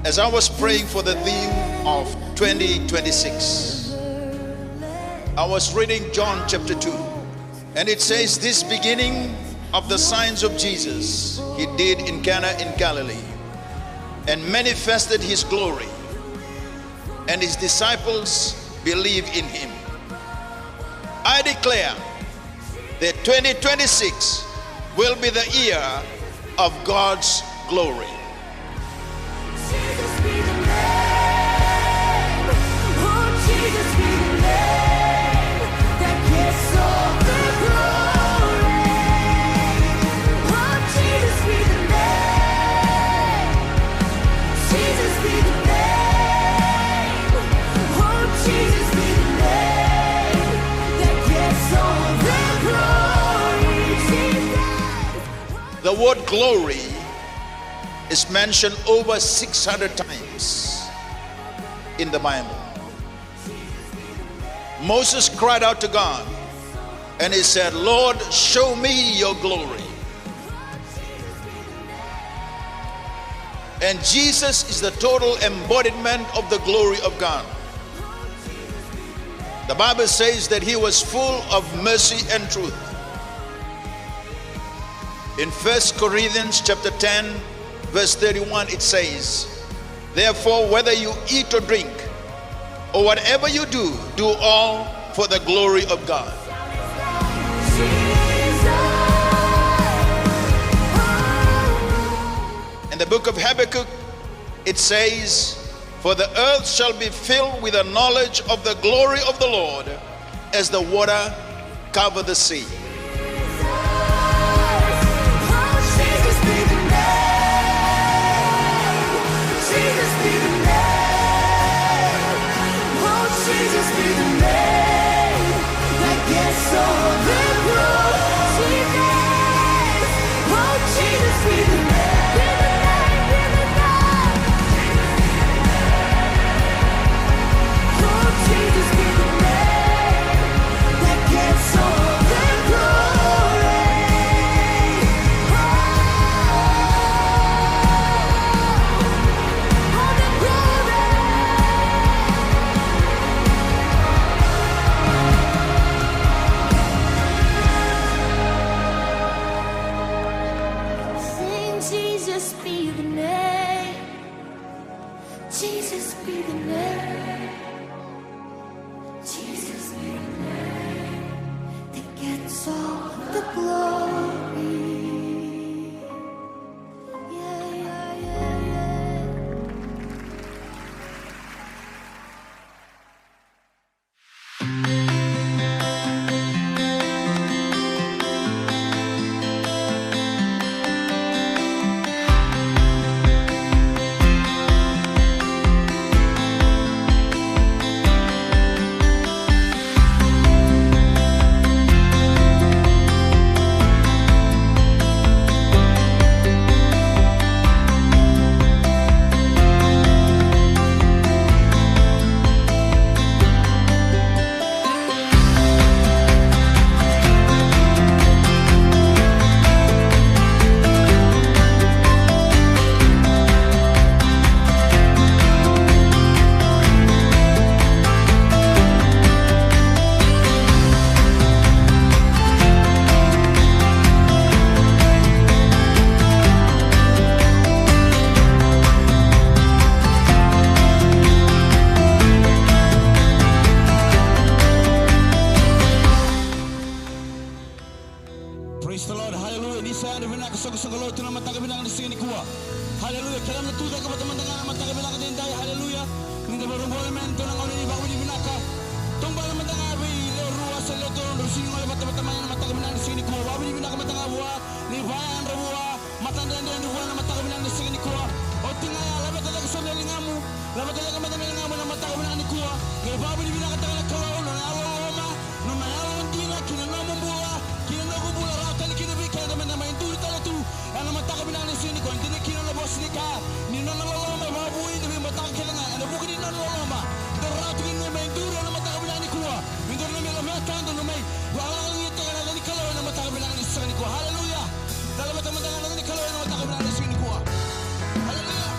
As I was praying for the theme of 2026, I was reading John chapter 2, and it says, this beginning of the signs of Jesus he did in Cana in Galilee, and manifested his glory, and his disciples believed in him. I declare that 2026 will be the year of God's glory. Jesus be the name. Oh, Jesus be the name that gets all the glory. Oh, Jesus be the name. Jesus be the name. Oh, Jesus be the name that gets all the glory. Jesus. The word glory is mentioned over 600 times in the Bible. Moses cried out to God and he said, Lord, show me your glory. And Jesus is the total embodiment of the glory of God. The Bible says that he was full of mercy and truth. In 1 Corinthians chapter 10, verse 31, it says, therefore, whether you eat or drink, or whatever you do, do all for the glory of God. In the book of Habakkuk, it says, for the earth shall be filled with the knowledge of the glory of the Lord, as the water cover the sea. Jesus be the name. Jesus be the name. Jesus be the name that gets all the glory. Yeah, yeah, yeah, yeah. Praise the Lord, hallelujah. Di sana ada benak kesungguh-sungguh tu nama tangga benak di sini kuah. Hallelujah. Kalam tu tak kepada teman-teman nama tangga benak di sini. Hallelujah. Ni dah baru boleh main tu nang orang ni bawa di benaka. Tumba nama tangga bi le ruas le tu rusing oleh teman-teman nama tangga benak di sini kuah. Bawa di benaka nama tangga buah. Ni bayan buah. Matan dan buah nama tangga benak di sini kuah. Oh tinggal lama tak kesana lingamu. Lama tak kepada teman lingamu nama tangga benak di kuah. Ni bawa di benaka tangga kalau nang aloma. Nang aloma dina kina nama buah. Kina nama buah. Teman-teman itu tala tu, ana mataka binang ni sini ko, hindi kino na boss ni ka, ni na naloloma mabuhi ni mataka kailangan, ana bukan ni naloloma, daratu ni may duro na mataka binang ni kuha, hindi na may lamatan do may, wala lang ito kana ni kalaw na mataka binang ni sini ko, hallelujah, dalawa teman-teman ni kalaw na mataka binang ni sini ko, hallelujah.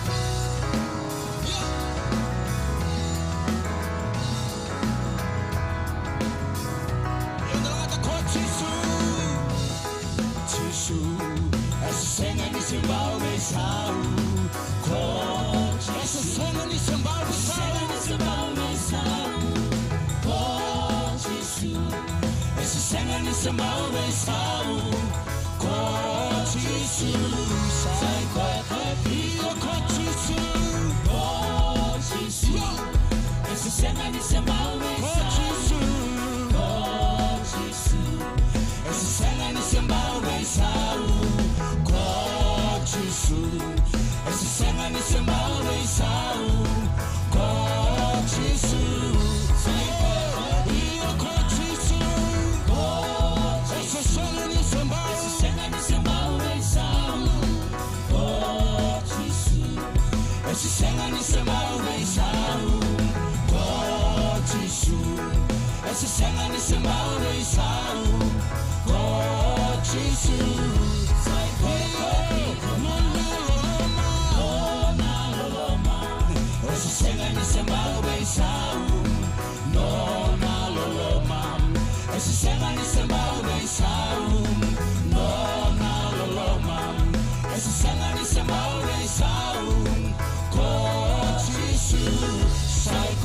Essa cena de sembal mensal. Essa cena de sembal mensal. Essa cena de sembal mensal. Cotisu. Sai cotisu. Cotisu. Essa cena de sembal mensal. Cotisu. Essa cena de sembal mensal. Cotisu. Essa cena de sembal mensal. Cotisu. Sai cotisu. Essa cena de sembal. Essa cena de sembal mensal. Cotisu. Essa cena de sembal mensal. Cotisu. Essa cena de sembal mensal. Cotisu. Sai essa cena de sembal mensal. Nona loloma. Essa cena de sembal mensal. Nona loloma. Essa cena de sembal mensal. Cotisu. Sai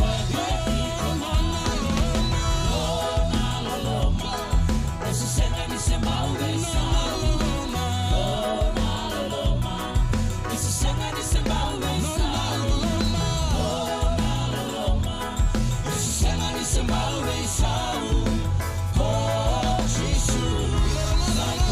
essa cena de sembal mensal. Nona loloma. Essa cena de sembal mensal. Nona loloma. Essa cena de sembal mensal. Cotisu. Sai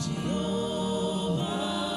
Jehovah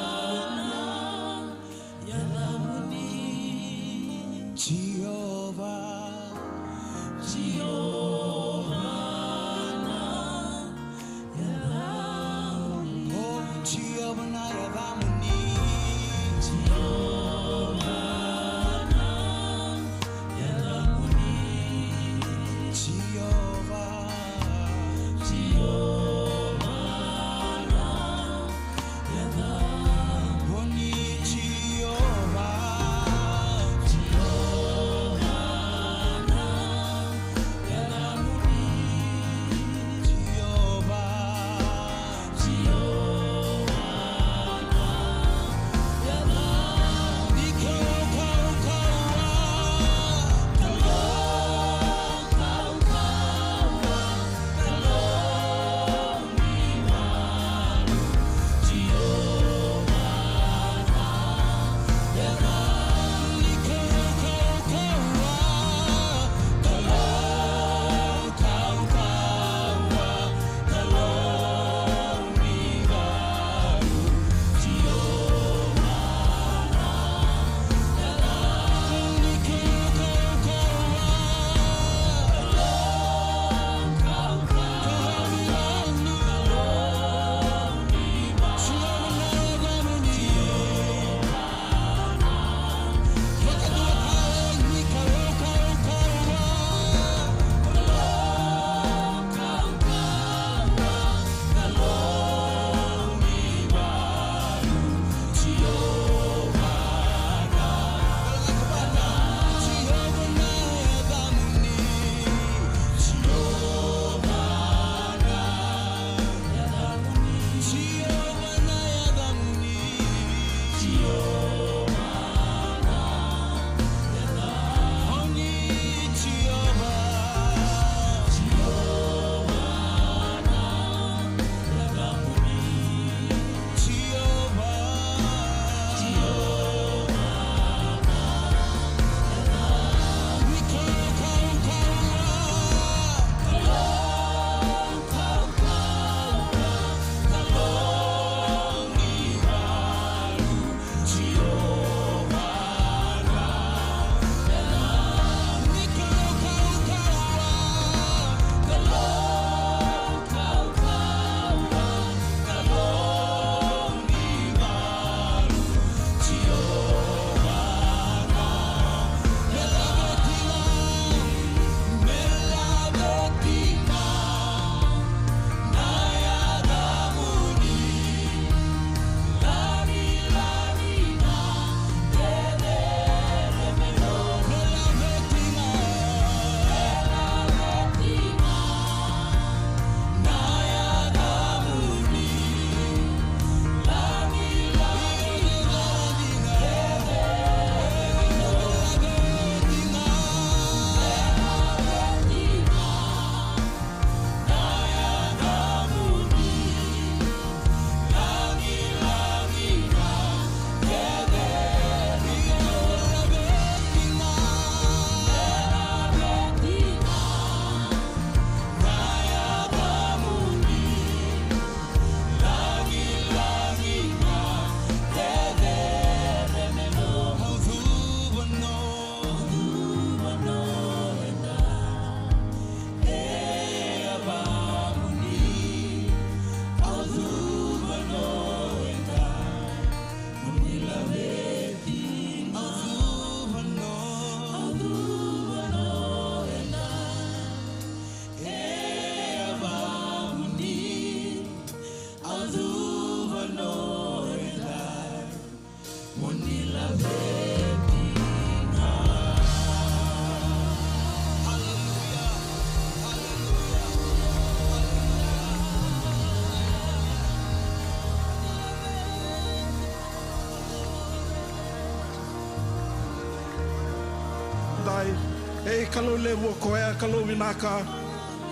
kalau lewo koea kalau winaka.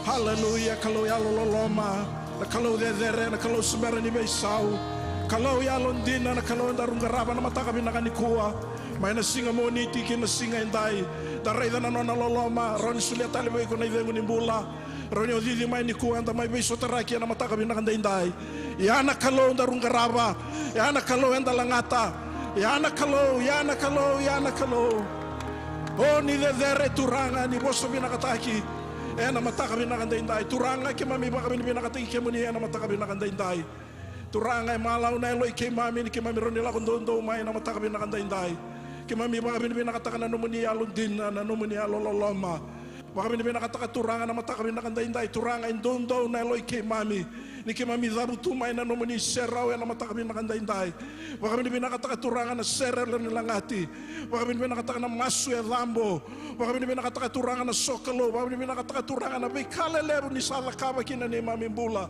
Hallelujah, kalau yalo loloma, na kalau dedere, na kalau semera ni beisau, kalau yalo ndina, na kalau ndarung garaba na mataka binaka ni kuwa, may na singa mo ni tiki na singa indai, daray na nona loloma, ron sulia talibay ko na idengo ni bula, ron yung didi may ni kuwa, na may beiso taraki na mataka binaka indai, yana kalau ndarung garaba, yana kalau enda langata, yana kalau, yana kalau, yana kalau, oh ni dedere turanga ni boso binakataki. Na mataka binakandai turanga ke mami baka binakatiki ke muni na mataka binakandai turanga malaw na eloy ke mami ni ke mami ronila kondondo mai na mataka binakandai ke mami baka binakataka na numuni alundin na numuni alololoma baka binakataka turanga na mataka binakandai turanga indondo na eloy ke mami ni ke mami zabutu mai na numuni serau na mataka binakandai baka binakataka turanga na serer nilangati baka binakataka na masu e lambo baka binakataka turanga na sokalo baka binakataka turanga na bikaleleru ni sala kaba kina ni mami bula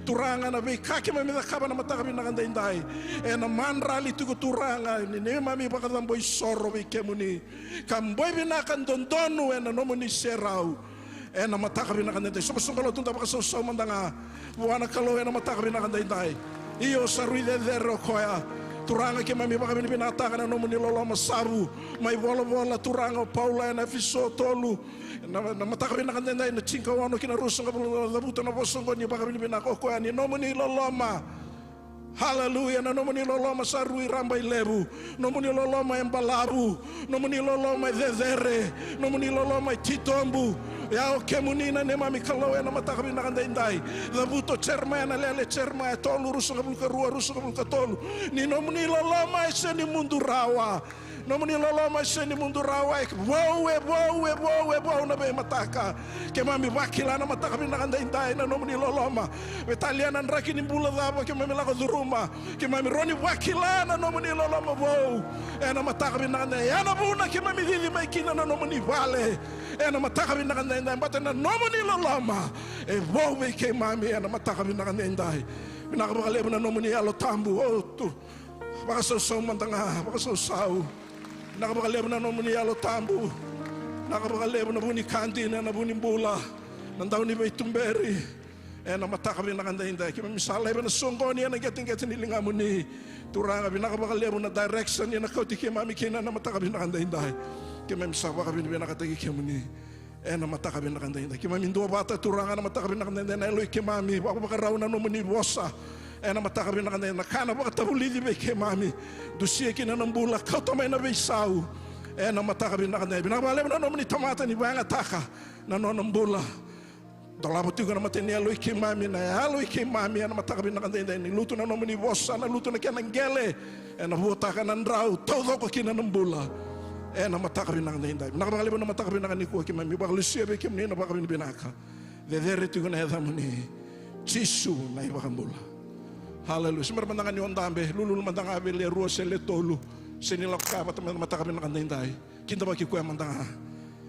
turanga na bikake mami kaba na mataka binakandai na manrali tugu turanga ni mami baka lambo isoro bikemuni kamboy binakan dondonu na numuni serau na mataka binakandai sumalo tunta baka so mandanga buana kalau na mataka binakandai iyo sarui dedero koya turanga ke mami baka binataka na nomuni loloma sabu mai bola turanga paula na fiso tolu na mataka binakandai na chinka wano kina rusong kabulu labuta na bosongo ni baka binako koya ni nomuni loloma. Hallelujah, na nomuni loloma sarui rambai lebu, nomuni loloma embalabu, nomuni loloma dedere, nomuni loloma titombu. Ya oke munina ne mami kalau na mataka binakandai labuto cerma na lele cerma tolu rusong kabul karua rusong kabul katolu ni nomuni loloma iseni mundu rawa nomuni loloma iseni mundu rawa wow na be mataka ke mami wakila na mataka binakandai na nomuni loloma Italiana raki ni bula daba ke mami lako duruma ke mami roni wakila na nomuni loloma wow na mataka binakandai ya na buna ke mami dili mai kina na nomuni vale na mataka binakandai bata na nomuni loloma wow ke mami na mataka binakandai binakabakalebu na nomuni alo tambu oh tu baka so mantanga baka so sao nakabakalebu na nomuni alo tambu nakabakalebu na buni kandi na buni bula nandaw ni bay tumberi na mataka binakandai kima misalay ba na songoni na geting nilingamu ni turanga binakabakalebu na direction ni nakauti ke mami kina na mataka binakandai kima misaba ka binakatagi kemuni na mataka binakandai kima mindua bata turanga na mataka binakandai na eloy ke mami baka raw na nomuni bosa na mataka binakandai na kana baka tabulidi be ke mami dusia kina ng bula kau tamay na beisau na mataka binakandai binakabalebu na nomuni tamata ni banga taka na nonong bula dalabo tigo na mateni eloy ke mami na eloy ke mami na mataka binakandai ni luto na nomuni bosa na luto na kena gele na buta ka ng raw todo ko kina ng bula na mataka binakandai nakabakalebu na mataka binakandai ko ke mami baka lusia be ke muni na baka binaka dedere tigo na edamuni Jisu na ibakambula. Hallelujah. Semar mandangan ni ondambe lulul mandanga bele ruose le tolu senilak ka mataka binakandai kinta baki ko mandanga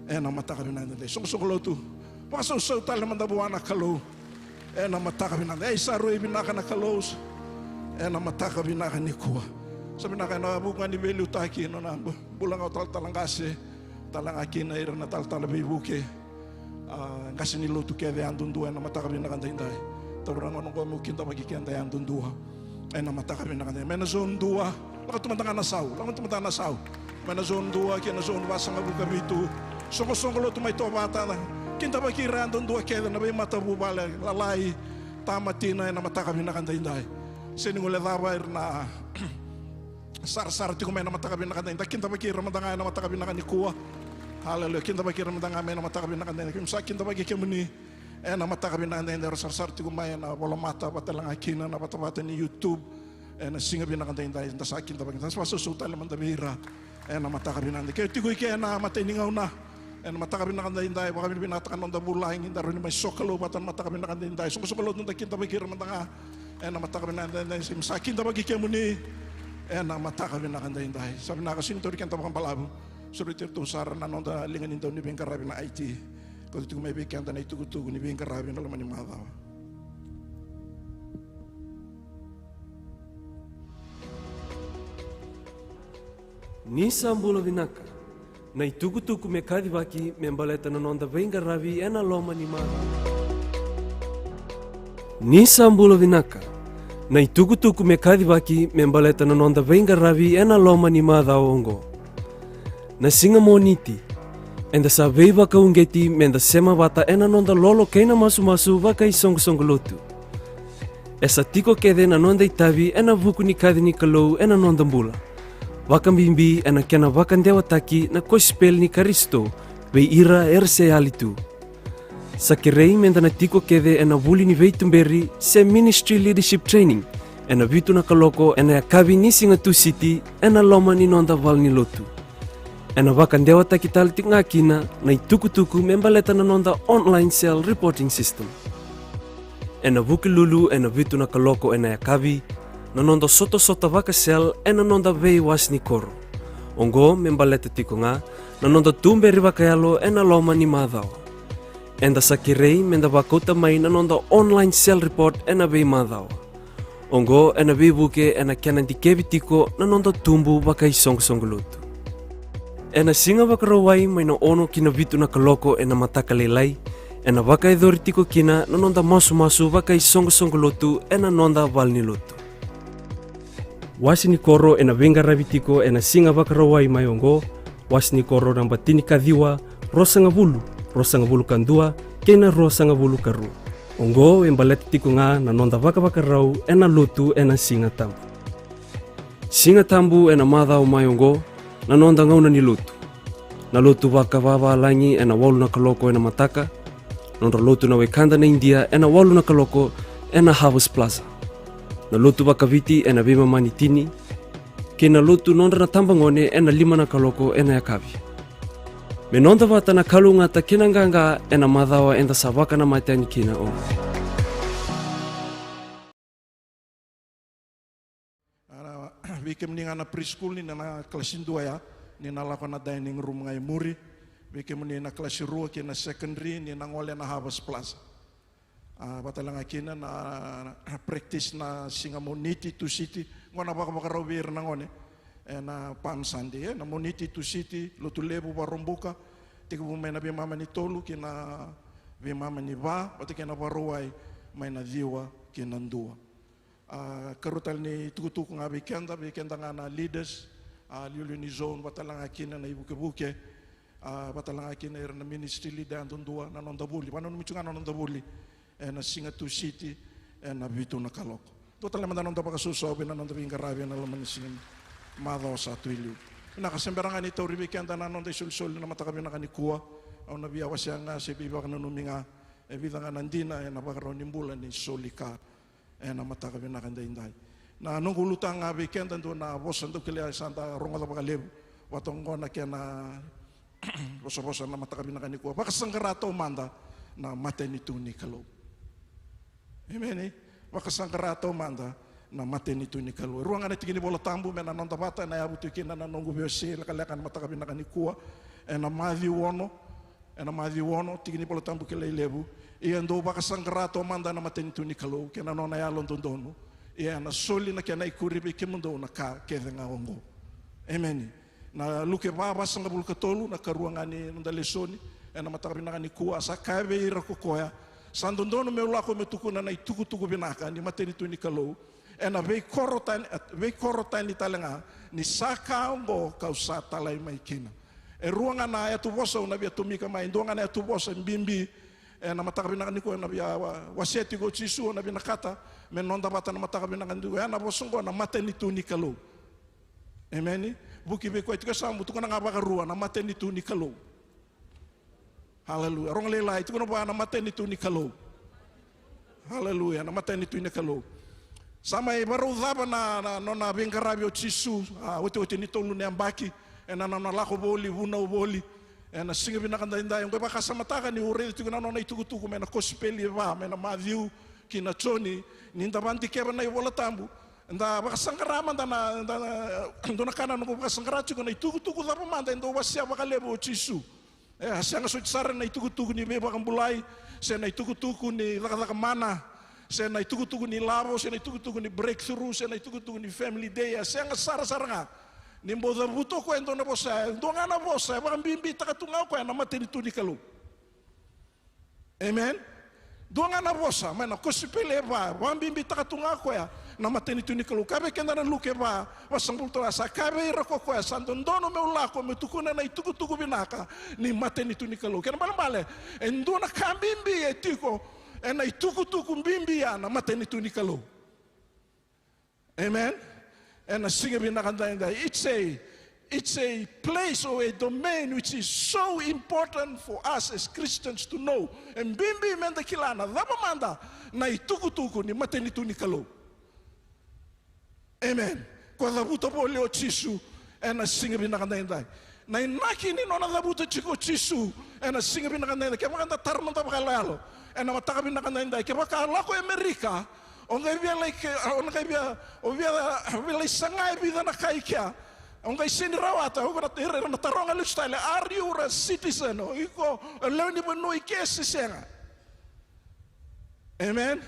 na mataka binakandai song lotu baka so tal mandabuana kalo na mataka binakandai saru binaka na kalos na mataka binakandai ko sabi na kaya nabungan ni belu taki no na bulang o talangase talangaki na ira na talalabibuke kasi niluto kaya de andundua na mataka binakandai taurang anong ko mo kinta magikiyanda andundua na mataka binakandai may na zone 2 lakat tumantanga na saw may na zone 2 kaya na zone wasang abukabito songko lo tumay to bata na kinta magkira andundua kaya na may matabubala lalay tamatina na mataka binakandai siningule dabar na sar ti kumay na mataka binakandai kinta magkira mandanga na mataka binakandai kuwa hallelujah kinta magkira mandanga may na mataka binakandai kimsa kinta magkikemuni na mataka binakandai na sar ti kumay na wala mata patalang akina na patapata ni YouTube na singa binakandai na sa kinta magkikemuni sa pasusuta naman damira na mataka binakandai kaya ti kaya na matiningaw na mataka binakandai baka binatakan ng dabulaing hindi rin may sokalo batan mataka binakandai sukalo nung kinta magkira mandanga na mataka binakandai sa kinta magkikemuni na mataka binakandai sabi na kasi nito rin kanta bakang palabo sulit ito sara na nung linganin daw ni Bengkarabi na IT kung ito may bigkanta na itugutugo ni Bengkarabi na laman yung mga tao Nisambula vinaka Na itukutuku me kadivaki me mbaleta nanonda venga ravi ena loma ni mara. Nisa mbula vinaka. Na itukutuku me kadivaki me mbaleta nanonda venga ravi ena loma ni mada ongo. Na singa moniti. Enda sa veiva kaungeti me enda sema wata ena nonda lolo keina masu waka I songo lotu. Esa tiko kede na nonda itavi ena vuku ni kadini kalou ena nonda mbula. Waka mbimbi ena kena waka ndewa taki na kospel ni karisto vei ira erse alitu. Sa kirei menda na tiko kede ena vuli ni veitumberi se ministry leadership training ena vitu na kaloko ena ya kavi ni Singa City ena loma ni nonda val ni lotu. Ena waka ndewa taki taliti ngakina na itukutuku membaleta na nonda online cell reporting system. Ena vuki lulu ena vitu na kaloko ena ya kavi na nonda soto waka sel ena nonda vei was ni koro. Ongo membaleta tiko nga na nonda tumberi waka yalo ena loma ni madao. Enda sakirei menda wakota mai na nonda online cell report ena vei madao. Ongo ena vei vuke ena kena di kevi tiko na nonda tumbu waka I songo lotu. Ena singa waka rawai mai na ono kina vitu na kaloko ena mataka lelai. Ena waka edhori tiko kina na nonda masu waka I songo lotu ena nonda val ni lotu. Wasi ni koro ena venga ravitiko ena singa waka rawai mai ongo. Wasi ni koro namba tini kadhiwa rosanga vulu kandua kena rosanga vulu karu. Ongo embaleti tiko nga na nonda waka rau ena lotu ena singa tambu. Singa tambu ena madhao mai ongo na nonda ngauna ni lotu. Na lotu waka wawa langi ena walu na kaloko ena mataka. Nonda lotu na wekanda na India ena walu na kaloko ena Harvest Plaza. Na lotu waka viti ena vima mani tini. Kena lotu nonda na tambangone ena 5 na kaloko ena ya kavi. Me nonda wata na kalunga ta kina nganga ena madhawa enda sa waka na maitani kina ongo. Wiki mninga na preschool ni na klasin 2 ya ni na lako na dining room ngai muri. Wiki mninga na klasi 2 kina secondary ni na ngole na Harvest Plaza. Batalanga kina na practice na singa moniti to city ngona baka rawir na ngone na Palm Sunday na moniti to city lotu lebu barombuka tiku mena be mama ni tolu kina be mama ni va batikena baruai mai na diwa kina ndua. Karutal ni tukutuku nga weekenda nga na leaders liuli ni zone batalanga kina na ibuke batalanga kina na ministry leader andundua na nondabuli paano michunga na nondabuli na Singa City na vitu na kaloko total naman nonda pakasusobe na nonda bingarabi na laman singin madao sa tuilu nakasemberangan ito weekenda na nonda isul na matakabi na kanikuwa au nabiya wasya nga si biba kana numinga vida nga nandina na bakaro nimbula ni solika na matakabi na kandainday na nung ulutang weekend ando na bosan do kila santa ronga da bakalebu watongo na kaya na bosa na matakabi na kanikuwa bakasanggarato manda na matenito ni kalo. Amen. Bakasanggarato manda na matenito ni kalo. Ruangan iti kini bola tambu mena nonda bata na yabutu kina na nongo biyosi lakalakan matakabi na kanikuwa na madhi wono tigini bola tambu kila ilebu iya ndo bakasanggarato manda na matenito ni kalo kena nona yalon dondono iya na soli na kena ikuribi kimundo na ka kede nga ongo. Amen. Na luke baba sanga bulu katolu na karuangan ni nonda lesoni na matakabi na kanikuwa sa kabe ira kokoya sandondo me ulako me tukuna na ituku binaka ni matenito ni kalo na vei korotan ni talenga ni saka ongo kausa talai maikina ruanga na ya tubosa una bia tumika mai ndonga na ya tubosa mbimbi na matakabi na kanikuwa na bia waseti go chisu na bia nakata me nonda bata na matakabi na kanikuwa na bosongo na matenito ni kalo. Amen. Buki be ko itika samu tukuna ngabaka ruwa na matenito ni kalo. Haleluya. Rong lelai itu kenapa na matenito ni kalo. Haleluya. Na matenito ni kalo. Sama baru dhaba na nona bengarabi o chisu. Wote ni tolu ne ambaki. Na nona lako boli vuna boli. Na singa binakanda inda yung baka samataka ni ure itu na nona itukutuku mena kospeli va mena madhiu kina choni ninda bandi keba na ibola tambu. Nda baka sangarama na ndona kana no baka sangarachu na itukutuku dhaba manda ndo wasia baka lebo chisu. Siya nga suitsara na itukutuku ni beba kambulai, siya na itukutuku ni lakataka mana, siya na itukutuku ni labo, siya na itukutuku ni breakthrough, siya na itukutuku ni family day, siya nga sara-sara nga. Nimbo da buto ko endo na bosa, ndo nga na bosa, ba bimbi takatunga ko na mateni tu ni kalu. Amen. Do nga na bosa, mana ko sipele ba bimbi takatunga ko na mateni tu ni kalu. Kabe kenda na luke ba wasambul to asa kabe rako ko santo ndono me ulako me tukuna na ituku binaka ni mateni tu ni kalu. Kena bale endo na kambimbi etiko na ituku bimbi na mateni tu ni kalu. Amen. And it's a place or a domain which is so important for us as Christians to know. And bimbi menda kilana manda na ituku ni matenitu ni kalo. Amen. Kwa dhabuto po leo chisu and a singer binakandai. Na inaki ni nona dhabuto chiko chisu and a singer binakandai. Kaya makanda tarmanta bakalalo and a mataka binakandai. Kaya makalako Amerika. Ongai bia sangai bida na kaikia. Ongai sini rawata, ongai na taronga lifestyle. Are you a citizen? Iko leoni beno ikesi senga. Amen.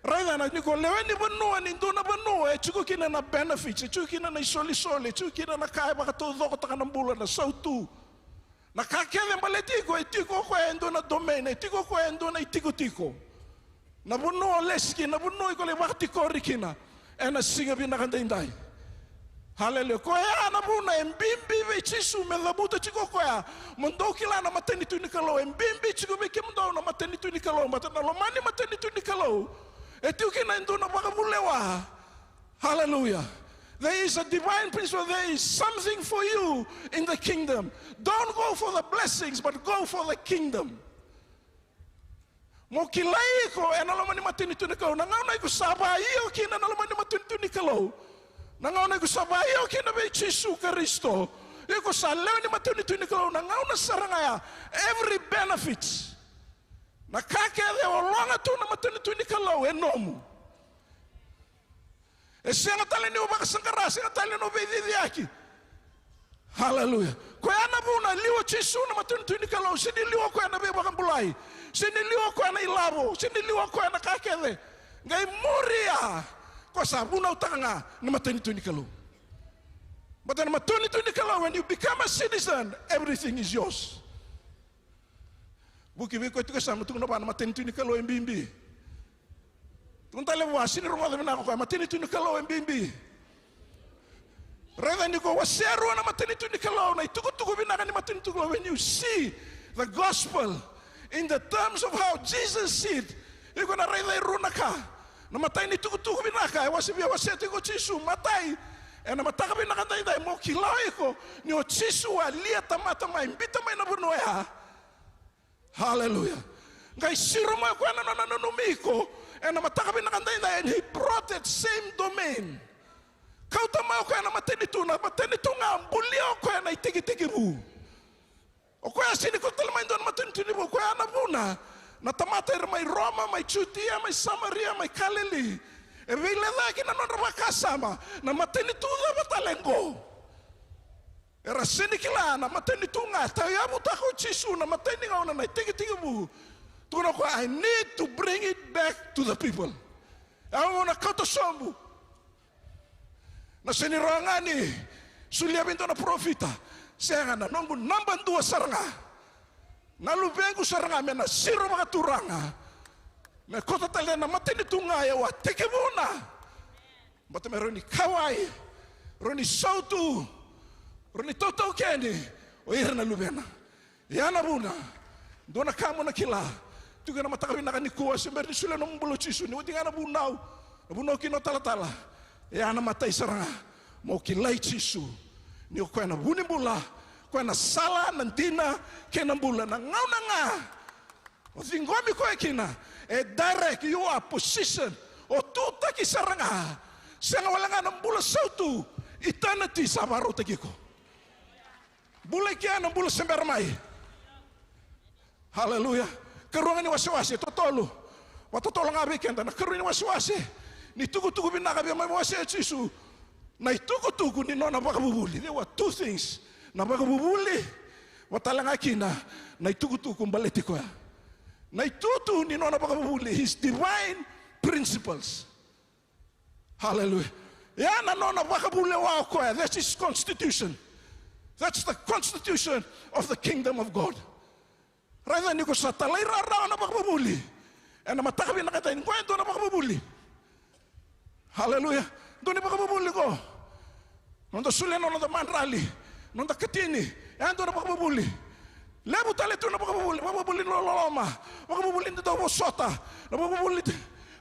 Raida na niko leoni beno aninduna beno. Chuko kina na benefits. Chuko kina na isoli. Chuko kina na kai baka to doko taka nambula na sautu. Na kakele maletiko itiko kwa endo na domain. Itiko kwa endo na itiko. Nabuno leski, nabuno ikole wakti korikina, ena singa binakandai. Hallelujah. Koya nabuna embimbi vechisu melabuta chiko koya. Mondo kila na mateni tu nikalo embimbi chiko beke mondo na mateni tu nikalo matana lomani mateni tu nikalo. Etiu kina endo na bakabulewa. Hallelujah. There is a divine principle. There is something for you in the kingdom. Don't go for the blessings, but go for the kingdom. Mo kilai ko enalomani matini tu nikalo nangauna ko sabayo kina enalomani matini tu nikalo nangauna ko sabayo kina be Jesu Kristo iko saleo ni matini tu nikalo nangauna sarangaya every benefit na kake de olonga tu na matini tu nikalo enomu esenga tale ni obaka sangara senga tale no be diaki. Hallelujah. Ko ana buna liwo Jesu na matini tu nikalo sini liwo ko ana be bakambulai. Siniliwa kwa na ilabo, siniliwa kwa na kakele. Ngai muria kwa sabuna utanga na mateni tu nikalo. But na mateni tu nikalo, when you become a citizen, everything is yours. Buki biko tu kasama tu na ba na mateni tu nikalo mbimbi. Tuntale wa sini rongo de na kwa mateni tu nikalo mbimbi. Rather niko wasero na mateni tu nikalo na itukutuku binaka ni mateni tu nikalo. When you see the gospel in the terms of how Jesus said, you're going to read runaka. Na matai ni tuku binaka. Wasibia waseti ko Jesu matai. Na mataka binaka dai mo kilao ko ni o Jesu alia tamata mai mbita mai na bunoya. Hallelujah. Ngai siro mo ko na numiko. Na mataka binaka dai and he brought that same domain. Kauta mo ko na mateni tu nga bulio ko na itigi bu. O koya sini ko tala maindo na matini bo koya na buna na tamata mai Roma mai Judea mai Samaria mai Galilee e vile daki na nona bakasama na matini tu da batalengo era sini kila na matini tu nga tayo buta ko Jesu na matini nga na tigi bu tu na ko I need to bring it back to the people. I want to cut the sombu na sini rangani sulia binto na profita. Saya ngana nonggu namban dua saranga, nalu bengu saranga mena siro maka turanga, me kota talena mateni tunga ya wa tekebuna, batu me roni kawai, roni sautu, roni toto keni, o irna lubena, yana buna, dona kamu na kila, tuga na matakabi na kanikuwa sember ni sule no mbulo chisu ni wati ngana bunau, bunau kino tala, yana matai saranga, mo kilai chisu. Ni ko na bunimbula ko na sala nantina kenambula na ngauna nga o zingomi ko ekina e direct you are position o tuta ki saranga sanga wala nga nambula sautu eternity sabaro tekiko bula kia nambula sembermai. Hallelujah. Keruangan ni wasiwasi totolo watotolo ngabe kenda na keruangan ni wasiwasi ni tugu binaka be mai wasi Jesu. Na ituku ni nona bakabubuli. There were two things. Na bakabubuli watalanga kina na ituku mbaleti ko. Na itutu ni nona bakabubuli his divine principles. Hallelujah. Yana nona wakabule wao koe. That's his constitution. That's the constitution of the kingdom of God. Raya niko sa talay raraw na wakabuli. Na matakabi na katayin ko, doon na wakabuli. Hallelujah. Doon na wakabuli ko. Nonda sulen nonda manrali. Nonda katini. Doon na wakabuli. Lebu tali doon na wakabuli. Wakabuli loloma. Wakabuli nito wasota.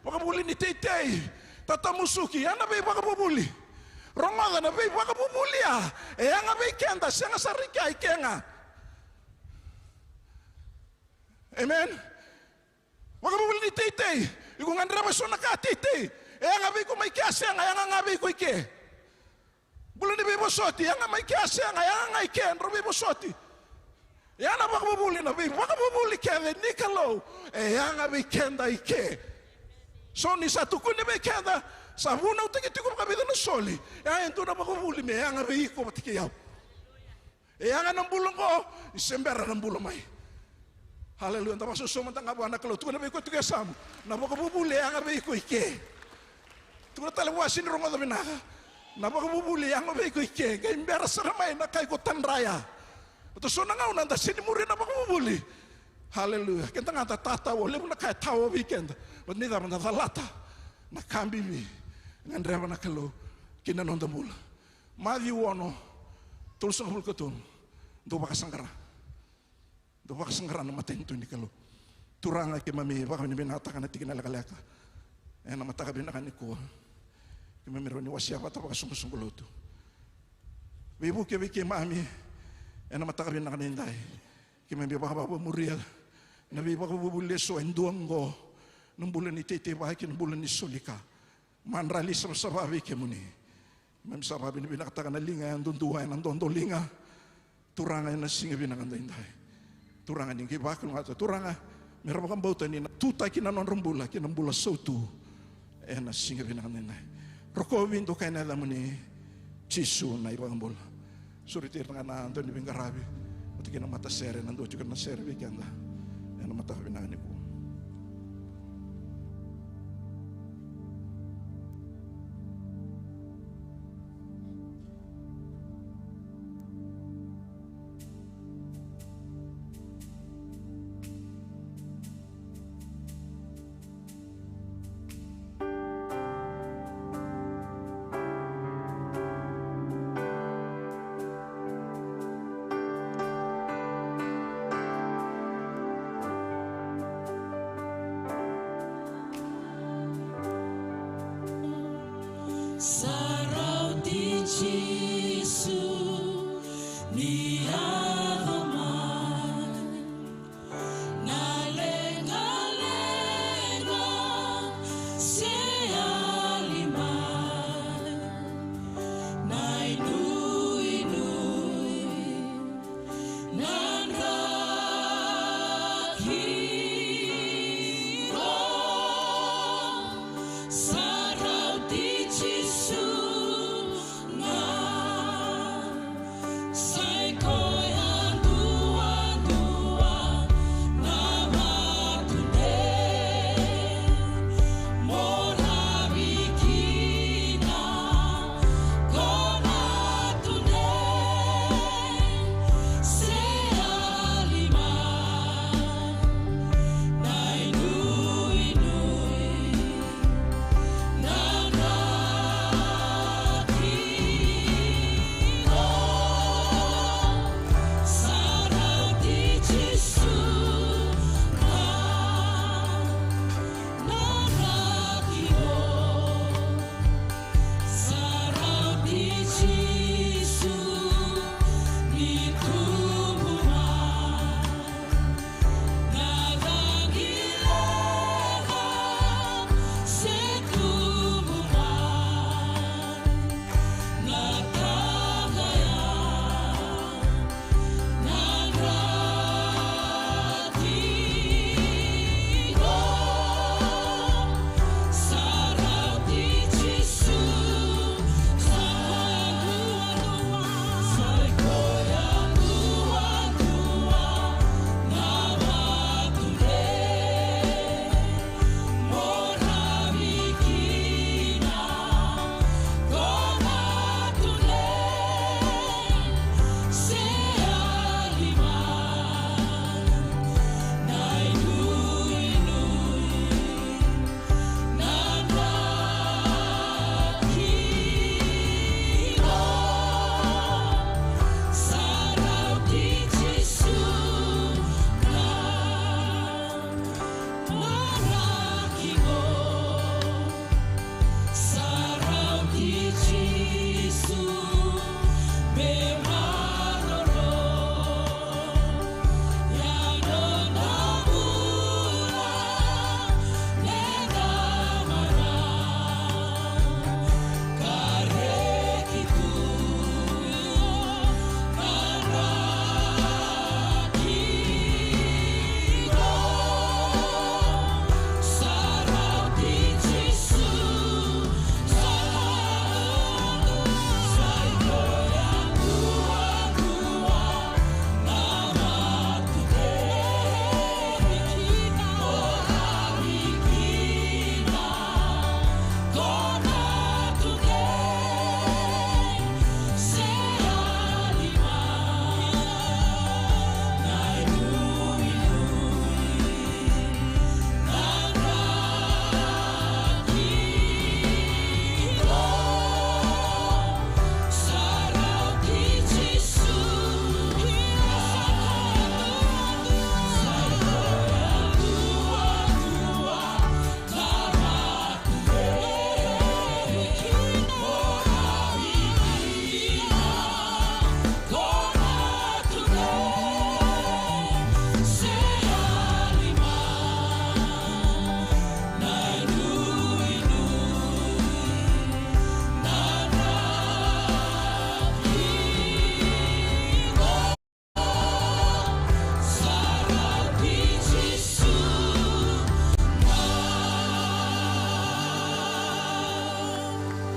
Wakabuli ni titay. Tatamusuki. Yan na ba wakabuli? Rongoda na ba wakabuli ah. Yan nga ba ikenda. Siya nga sarika ikenga. Amen. Wakabuli ni titay. Ikung andra maso nakatitay. Yan nga ba ko may kiyasya nga. Yan nga ba ko ike. Bulan ni ba soti. Yan nga may kiyasya nga. Yan nga ike. Andro ba soti. Yan na wakabuli na ba. Wakabuli kaya nikalo. Yan nga ba ikenda ike. So ni satu ko ni ba ikenda. Sabuna utikiti ko kabida na soli. Yan ito na wakabuli me. Yan nga ba iko matikiyaw. Yan nga ng bulong ko. Isembera ng bulong may. Hallelujah. Tapos susumantang abuan na kalo. Tuko na ba iko tigasam. Na wakabuli. Yan nga ba iko ike. Tuko na talawasin rongo na binaka. Na wakabuli. Yan nga ba iko ike. Kaya imbera sa ramay na kay ko tanraya. Ito so na nga unanda sinimuri na wakabuli. Hallelujah. Kenta nga tatawa. Lepo na kaya tawa weekend. But nida man natalata. Nakambi mi. Ngandreva na kalo. Kinanonda mula. Madhi uono. Tulsang hulkatun. Do bakasangkara. Do bakasangkara na matento ni kalo. Turanga ke mami. Baka binata ka na tikinalakalaka. Na mataka binaka ni ko. Kimamiro ni wasiapa tapos sunggulo-sunggulo to. Bibu ke bike mami. Na mataka binaka ni inday. Kimambi baka muriel. Na biba ko bubuleso enduango. Nung bulan ni tete bahay nung bulan ni sulika. Manrali sa sababi ke muni. Mam sababi ni binakata na linga ang dunduhay ng dondo linga. Turanga na singa binakanda inday. Turanga ning kibakul nga turanga. Meron kang bautan ni tutay kinanon rumbula kinambula sotu. Na singa binakanda inday. Rokowin do kay na alam ni Chisu na ibang bola. Suritir nga na Anton ni Bingarabi. Mati kinang mata sere nando juga na sere biganda. Na mata binakanda ko. Sarau di Jesu ni aman na lenga sea liman na inui nan rakiko sarau di Jesu na sai coi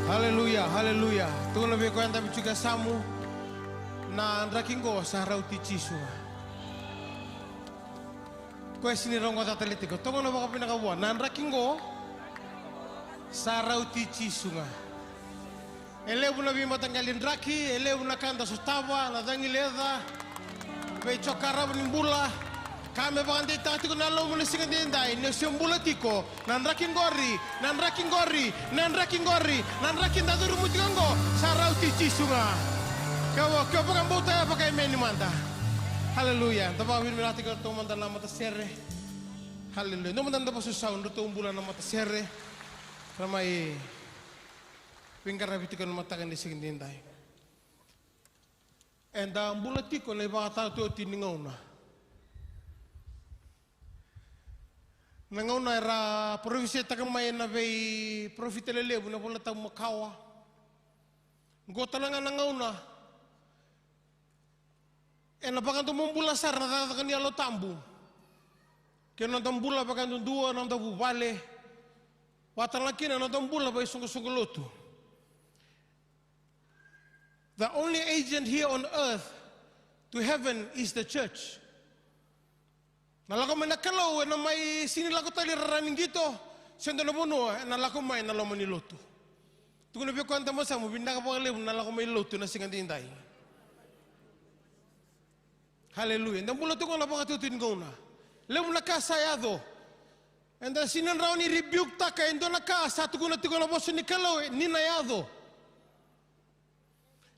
Haleluya, haleluya. Tuhan lebih kau yang tapi juga samu na rakingo sa rauti chisu. Kau sini rongo tateliti ko. Tungo na baka pinakabuan na rakingo sa rauti chisu nga. Elebu na bima tanggalin raki, elebu na kanda sustava, na dangileda, be chokara nimbula. Kami bagante tati ko nalo mo singa dindai, ne simbula tiko, nan rakin gori, nan rakin gori, nan rakin gori, nan rakin dadu rumutingo, sa rauti chisunga. Kau pakai buta pakai meni manda. Haleluya. Tapa bin milati ko to manda nama tasere. Haleluya. No manda pa susah untuk to bulan nama tasere. Ramai pinggir rapi tiko nama takan di singa dindai. Enda bulan tiko le baka to tiningona. Nangauna era provinsi takamay na vei profitele lebu na pula tang makawa. Gota lang nangauna. Na bakanto mumbula sar na tatakan niya lo tambu. Kaya nantambula bakanto dua nantabu bale. Watan laki na nantambula ba isunggu-sunggu lotu. The only agent here on earth to heaven is the church. Nalako may nakalaw na may sinilako tali raraning dito. Sendo na puno, nalako may nalaman ni loto. Tukun na biyo kwanta mo sa mo, bindaka pa kalib, nalako may loto na singantinday. Hallelujah. Nang mula tukun na pa katutin ko na. Lemo na kasayado. And then sinan raw ni rebuke ta kaya ndo na kasa, tukun na boso ni kalaw, ninayado.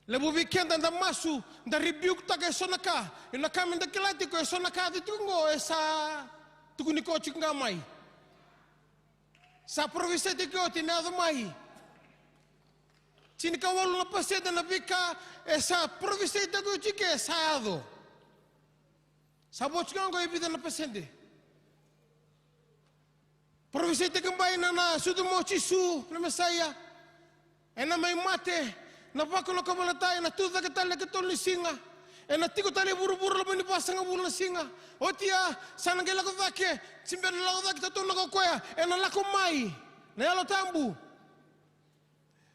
Lebo weekend anda masu da rebuke ta kay sonaka ina kami da kilati ko sonaka ditungo esa tukuni ko chingamai sa provinsi ko tinado mai chinika walu na paseda na bika esa provinsi ko chike saado sa bochgango ibida na pasende provinsi ko bai na sudu mo chisu na mesaya ena mai mate na bako na kamalatayan na tuta katali katol ni singa na tiko tali buru-buru laban ni pasang abul na singa o tiya sanang kila ko vake simben lang ko vake tatong nakakwaya na lako mai na yalo tambu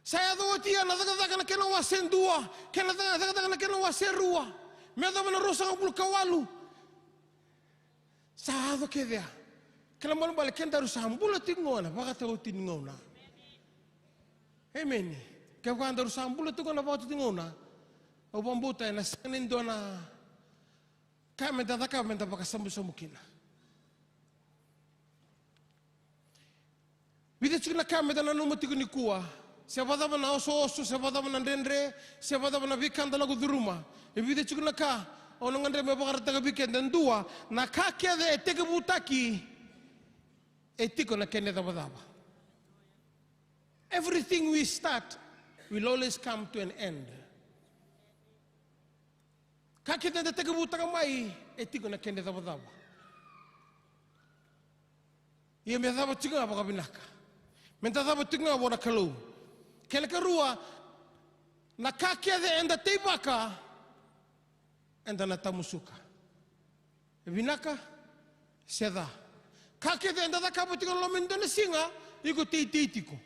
saya do tiya na daga na kena wasen dua kena daga na kena wasen rua medo na rosang abul kawalu sa do kedya kala mal bal kenta rusang bula tingona baka taw tingona amen. Kaya kung andaro sa ambula ito ko na baka tinguna, o pambutay na sanin doon na kami baka sambu-sambukin na. Bitit na kami na numati ko ni kuwa, siapa dapat na oso-oso, siapa dapat na dendre, siapa dapat na bikan talaga duruma. Bitit na ka, o nang andre may baka rataga bikan, dan dua, na kakya de eteke butaki, etiko na kene dapat. Everything we start will always come to an end. Kakita na tagabuta ka mai, etiko na kende taba-taba. Iya may taba tinga baka binaka. May taba tinga wala kalo. Kaya karua, nakakia de enda tebaka, enda natamusuka. Binaka, seda. Kakia de enda takabutinga lomin doon na singa, iko titiko.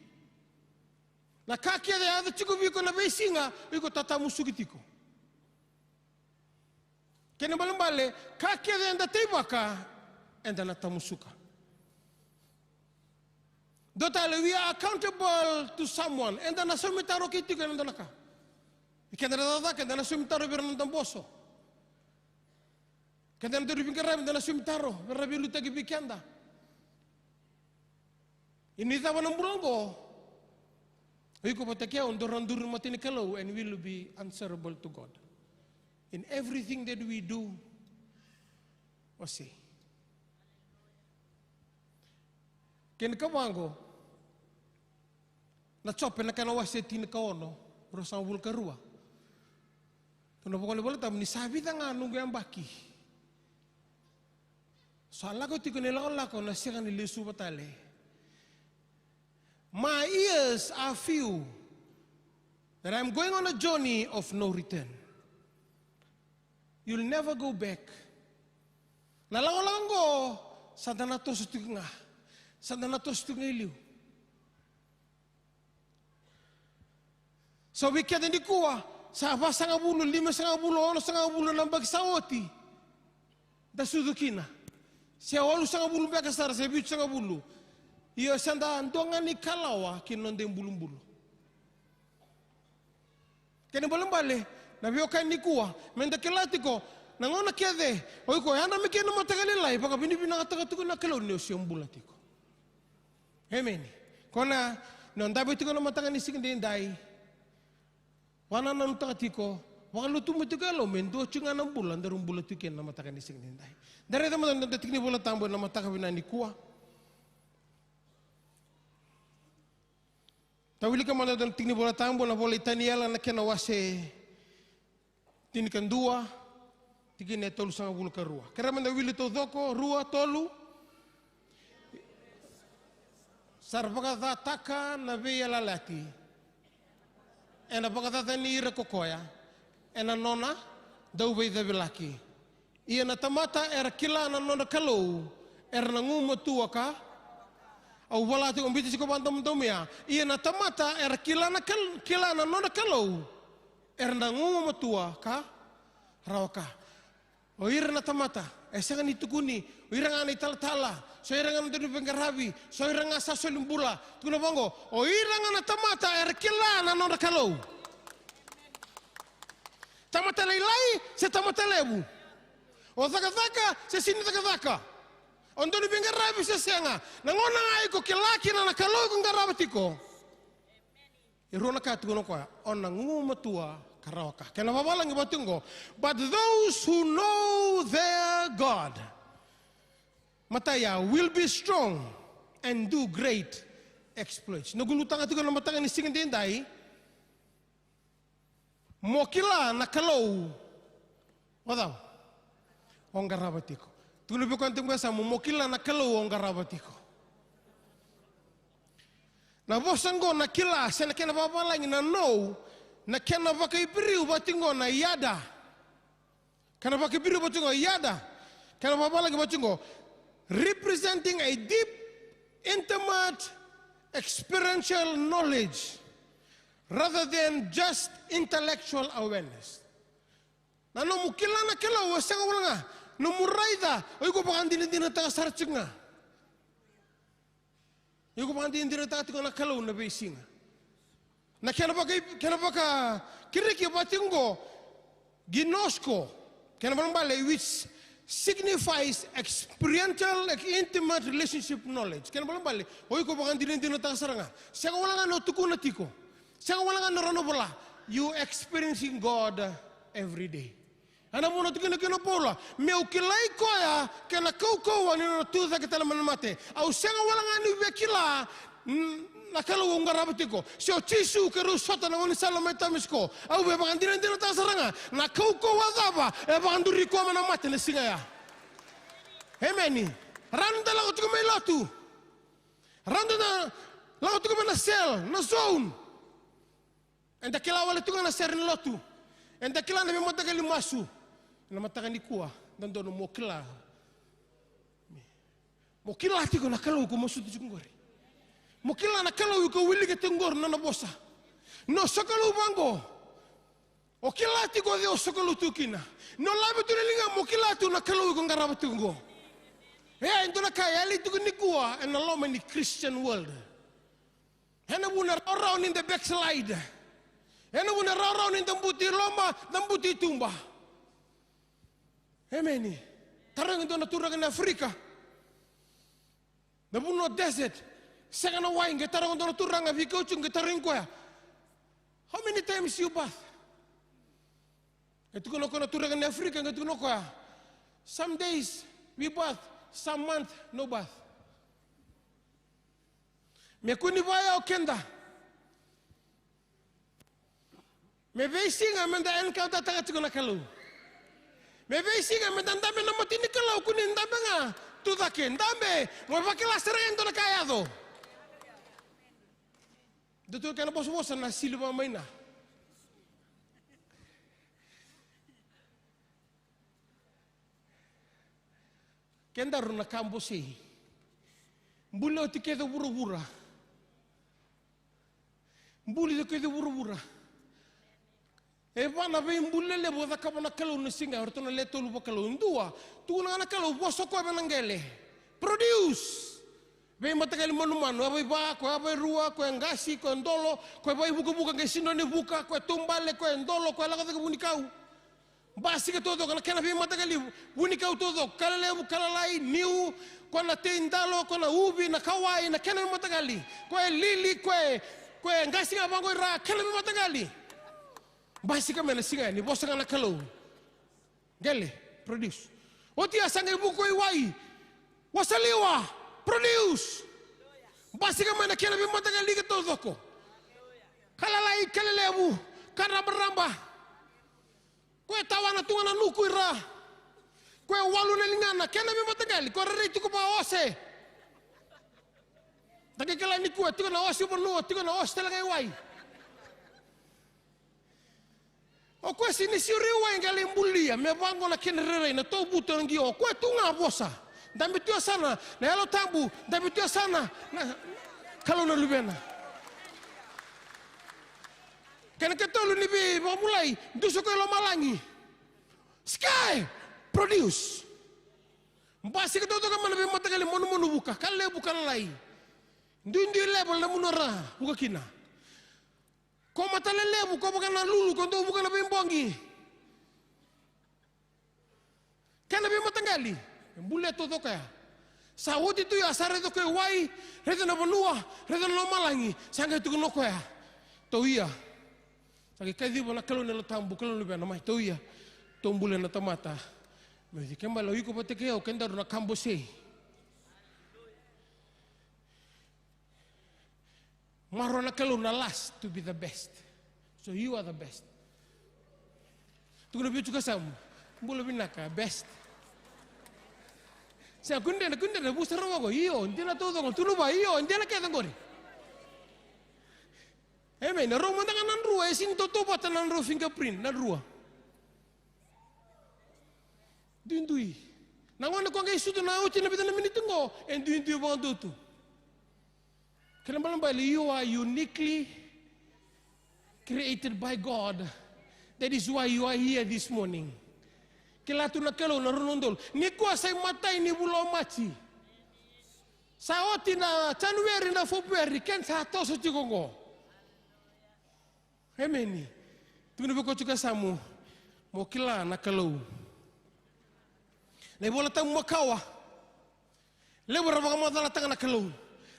Na kakia de ada chico biko na besinga iko tatamusugitiko. Kena balambale kakia de anda tebaka enda natamusuka. Dotale we are accountable to someone enda nasumitaro kitiko enda naka. Ikenda dada kenda nasumitaro bernan tamboso. Kenda nduri pingaram enda nasumitaro berabi luta gibikenda. Ini tawa nambulango. Iko patakia undur-undur matini kalau and will be answerable to God in everything that we do or say. Ken kawango na chope na kana wase tin kaono rosang bul karua. Tono pokole tam ni sabi tanga nunggu yang baki. Soalnya ko tiko nilako na siya ni lesu batale. My ears are few, that I'm going on a journey of no return. You'll never go back. Nalango-lango, sada na to sa tunga, sada na to sa tungiliw. Sa wikia ni kuwa sa apa 50, 50, 50 nambag sawoti. Da sudukina. Sia 50 beka sara sa 50. Iyo sanda andongan ni kalawa kinondeng bulu-bulu. Kene bolembale na biokan ni kuwa menda kelatiko nangona kede oiko yana mekena matagali lai paka bini bina kata na kalau ni usia bulatiko. Amen. Kona nonda betiko na matagani sigin dai. Wana nan takatiko wakalu tumitiko mendo cunga na bulan darum bulatiko na matagani sigin dai. Dari teman-teman detik ni bulat tambo na matagabina ni kuwa. Tawili ka mana dan tingni bola tambo na bola itaniala na kena wase tinikan dua tigine tolu sanga bulu ka rua. Kera manda wili to doko rua tolu sarpaka taka na veya lalati. Ena paka ni ira kokoya. Ena nona dau veya velaki. Ia na tamata era kila na nona kalau era na ngumo tua ka au wala te umbiti siko bantam domia ia na tamata era kila na nona kalau era na ngumo matua ka rawaka o ira na tamata senga ni tukuni o ira ngani tala so ira ngani denu pengarabi so ira ngasa solimbula tukuna bongo o ira ngana tamata era kila na nona kalau tamata lai se tamata lebu o zaka se sini zaka Ondoni bingarabi sesenga nangona ngai ko kilaki na kalau ko ngarabatiko irona ka tuno kwa ona nguma tua karawaka kana babalang batungo but those who know their God mataya will be strong and do great exploits nagulutang atugo na matanga ni singin dai mokila na kalau wadaw on ngarabatiko Tulo bukan tunggu sama mokila na kalau ang garabatiko. Na bosango na kila sena kena babalang na no na kena bakai biriu batingo na yada. Kena bakai biriu batingo yada. Kena babalang batingo representing a deep, intimate, experiential knowledge rather than just intellectual awareness. Na no mokila na kalau wasang wala no muraida oiko pangandin dina ta sarcunga oiko pangandin dina ta tiko na kalau na besinga na kena baka kiriki batingo ginosko kena bale which signifies experiential intimate relationship knowledge kena bale oiko pangandin dina ta saranga saka wala no tukuna tiko saka wala no rano bola you experiencing God every day. Ana muna tukina pola meu kilai koya kena kau ani no tuza kita na mate au senga wala ngani bekila na kalau ngarabatiko sio chisu keru sota na woni salama tamisko au be bangandina dina ta saranga na kau wazaba e banganduri ko mana mate na singa ya hemeni randa la tuku me lotu randa na la tuku na sel na zone enda kila wala tuku na ser lotu enda kila na me motagali masu na matakan ni kuwa dan dono mokila tiko na kalau ko mosu tu ngori mokila na kalau ko wili ke tengor na bosa no sokalo bango o kila tiko de sokalo tukina no labe tu linga mokila tu na kalau ko ngaraba tungo ndo na kaya ali tu ni kuwa and allow in the Christian world hena buna around in the backslide hena buna around in the buti loma dan buti tumba. Amen. Tarang ito naturang na Afrika. Nabuno desert. Saka na wine. Tarang ito naturang na vikauchung. Tarang ko ya. How many times you bath? Ito ko naturang na Afrika. Ito ko ya. Some days we bath. Some month no bath. Me kuni baya o kenda. Me basing amanda encounter tagat ko na kalau. Mebe singa mendambe na matini kalau kunin dambe nga tudaken dambe mo pakila serendo na kaya do. Dito kana bos na silva maina. Kenda runa kambo si. Mbulo tikedo buru-bura. Mbuli tikedo buru-bura. E vana ve imbulele bo da kapana kalau na singa orto na leto lupa kalau ndua tu na kalau boso ko benangele produce ve matagali manu abai ba ko abai rua ko ngasi ko ndolo ko bai buka ke sino ne buka ko tumbale ko ndolo ko laga ke bunikau basi ke todo kana ve matagali bunikau todo kala lebu kala lai niu ko na tindalo ko na ubi na kawai na kana matagali ko lili ko ngasi ngabango ra kana matagali basi kama na singa ni bosa kana kalau gele produce oti asanga buko iwai wasaliwa produce basi kama na kena bimata kali ke todo ko kalalai kalelebu karna beramba ko tawana tungana nuku ira ko walu na lingana kena bimata kali ko rere tu ko ba ose taki kala ni ko tu na ose bonu tu na ose tala wai o ko sini siri wai ngali mbulia me bango na kena rere na to buto ngi o ko tunga bosa Dambitio sana na yalo tambu dambitio sana na kalau na lubena kana ketolu ni bi mulai dusu ko lo malangi sky produce mbasi ke toto kama na be matakali monu buka kalle buka lai ndindi level na munora buka kina ko matale lebu ko buka na lulu ko ndo buka na be mbongi kana be matangali Bule todo kaya. Saudi tu ya sare to ke wai, rete na bonua, rete na malangi, sanga tu no kaya. To ia. Sagi kadi bona kalau na tambu kalau lebih na mai to ia. Tombule na tamata. Me di kemba lo iko pate ke o kenda na kambo sei. Marona kalau na last to be the best. So you are the best. Tu kena biar juga sama. Bule binaka best. Saya kunde na busa rawa ko iyo ndina todo ko tuluba iyo ndina ke tangori na roma ndanga nan ruwa sin toto pata nan ro fingerprint nan ruwa dindui nangone ko ngai sutu na uti na bitana minitungo dindui ba ndotu kelembalan bali you are uniquely created by God. That is why you are here this morning. Kila tuna kelo na runondol. Ni kuasa matai ni bulo machi. Saoti na January na February ken sa toso chikongo. Amen. Tuna beko chuka samu. Mo kila na kelo. Le bola tamu makawa. Le bora baka madala tanga na kelo.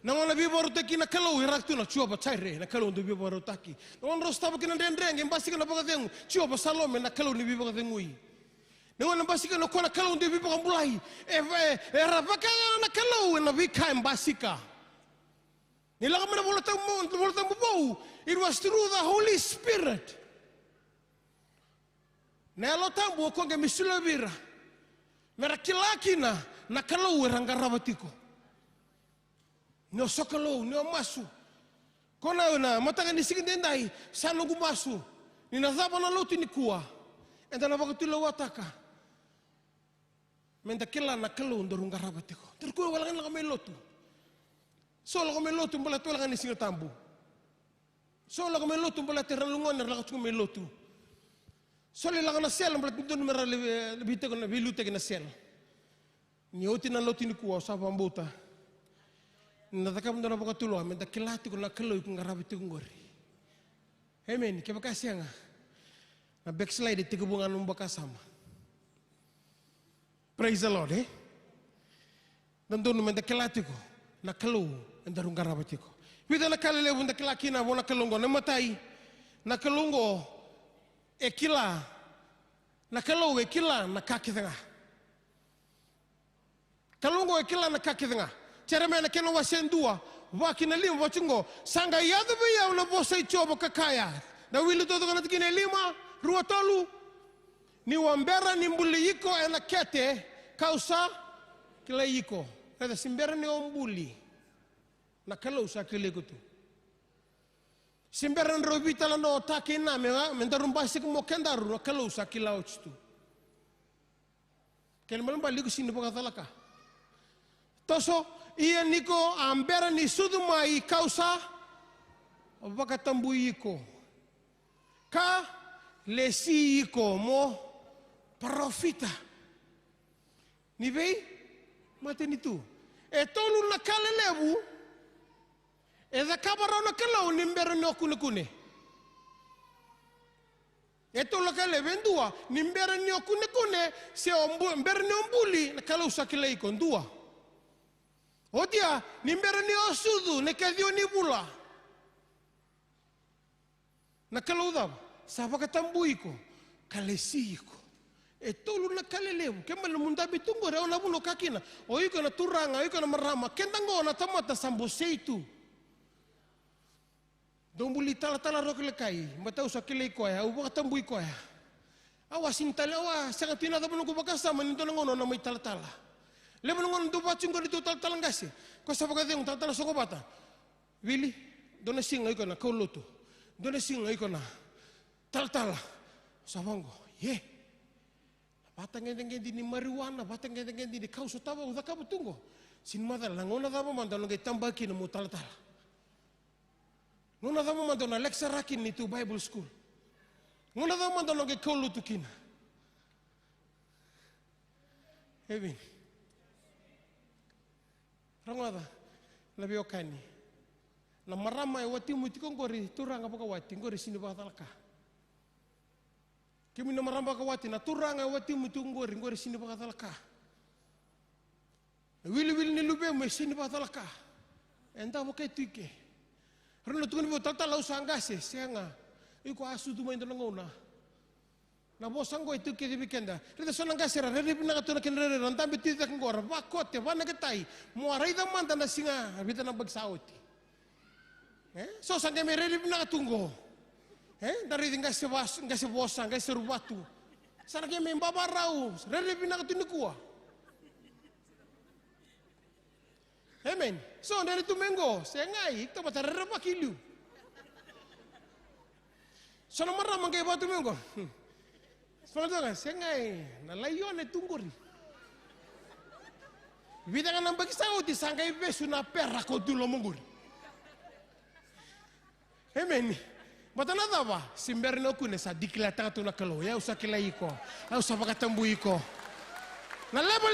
Nangona bibo rutaki na kelo iraktu na chuo ba chaire na kelo ndu bibo rutaki. Nangona rostaba kina ndendrenge mbasi kana baka dengu chuo ba salome na kelo ni bibo dengui. Nangona mbasi kana kona kelo ndu bibo mbulai. Rabaka na kelo na bika mbasika. Nilaka mana bola tamu bau. It was through the Holy Spirit. Na lo tambu ko nge misula bira. Mera kilakina na kelo rangarabatiko. No sokalo, no masu. Kona na matanga ni sikindendai sano gumasu. Ni nazaba na loti ni kuwa. Enda na bakatilo wataka. Menda kila na kalo ndorunga rabatiko. Terkuwa wala nga melotu. So la melotu mbala to la ni singatambu. So la melotu mbala teralungon na la melotu. So le la na sel mbala tindon mera lebite ko na bilute na sel. Ni oti na loti ni kuwa sa pambuta. Nataka mndana baka tulo amenda kilati kuna kelo iku ngarabiti ngori. Amen. Kaya kasi nga na backslide tikubungan mbaka sama. Praise the Lord. Nandun menda kilati ko na kelo ndarung ngarabiti ko. Wida na kalele bunda kilaki na bona kelongo na matai na kelongo ekila na kelo ekila na kakitanga. Kelongo ekila na kakitanga. Ceremena kena wasendua wakina lima wacungo sanga yadu biya una bosa ichobo kakaya na wili todo kana tikine lima rua tolu ni wambera ni mbuli yiko ena kete kausa kila yiko kada simbera ni ombuli na kausa kile kutu simbera nrobita la no taki na mendarumbasi kumo kendaru na kausa kila ochtu ken malamba liku sini pokatalaka toso iya niko ambera ni sudumai kausa baka tambuyiko ka lesi iko mo profita. Ni vei mate ni tu. E tolu na kalelebu e da kabara na kalau ni mbere no kune kune. E tolu na kale vendua ni mbere ni kune kune se mbere ni ombuli na kalau sakile iko ndua. Odia ni mbere ni osudu ne kadio ni bula. Na kalau dava sapa katambuiko kalesiko. E tolu na kalelebu ke malo munda bitungo re ona buno kakina o iko na turanga iko na marama kendango na tamata sambo seitu dombuli tala rokle kai mata usa kile ko ya uba tambui ko ya awasin talawa sanga tina da buno ko bakasa man to ngono na mai tala le buno ngono do bacungo dito tala ngase ko sa baga ding tala soko bata wili dona singa iko na koloto dona singa iko na tala sabango ye batang-ngendi ni marijuana, batang-ngendi ni kau sotaba udah kamu tunggu. Sin madal, ngona dama mandano ngai tambaki na mutal-tal. Ngona dama mandano lecture rakin itu Bible school. Ngona dama mandano ngai kau lutukina. Evin. Rangada, labi okani. Na marama wati mutikong gori turang apa kawati gori sini batalka. Kimi na maramba kawati na turanga wati mutungori ngori sini bakatalaka. Wili ni lube me sini bakatalaka. Enda bokai tuike. Rano tukuni bo tala usangase senga. Iko asu tu main ngona. Na bosango itu ke dibikenda. Rita sonangase ra reri pina katuna kenre ranta biti tak ngora bakote bana ketai. Muarai da manta na singa bita na bagsauti. So sange me reri pina katungo. Dari nggak sebosan, nggak seru batu. Sana kayak main babarau, rere pinang tu nikua. Amen. So dari tu menggo, saya ngai, kita baca rere pakilu. Sana marah mangkai batu menggo. Soalnya kan, saya ngai, na layon tungguri. Bidang nang bagi saya di sangkai besu na perra kau dulu mengguri. Amen. Bata na dava, simber no kune sa dikilata tu na kalo, ya usa kilai ko, ya usa pakatambu iko. Na level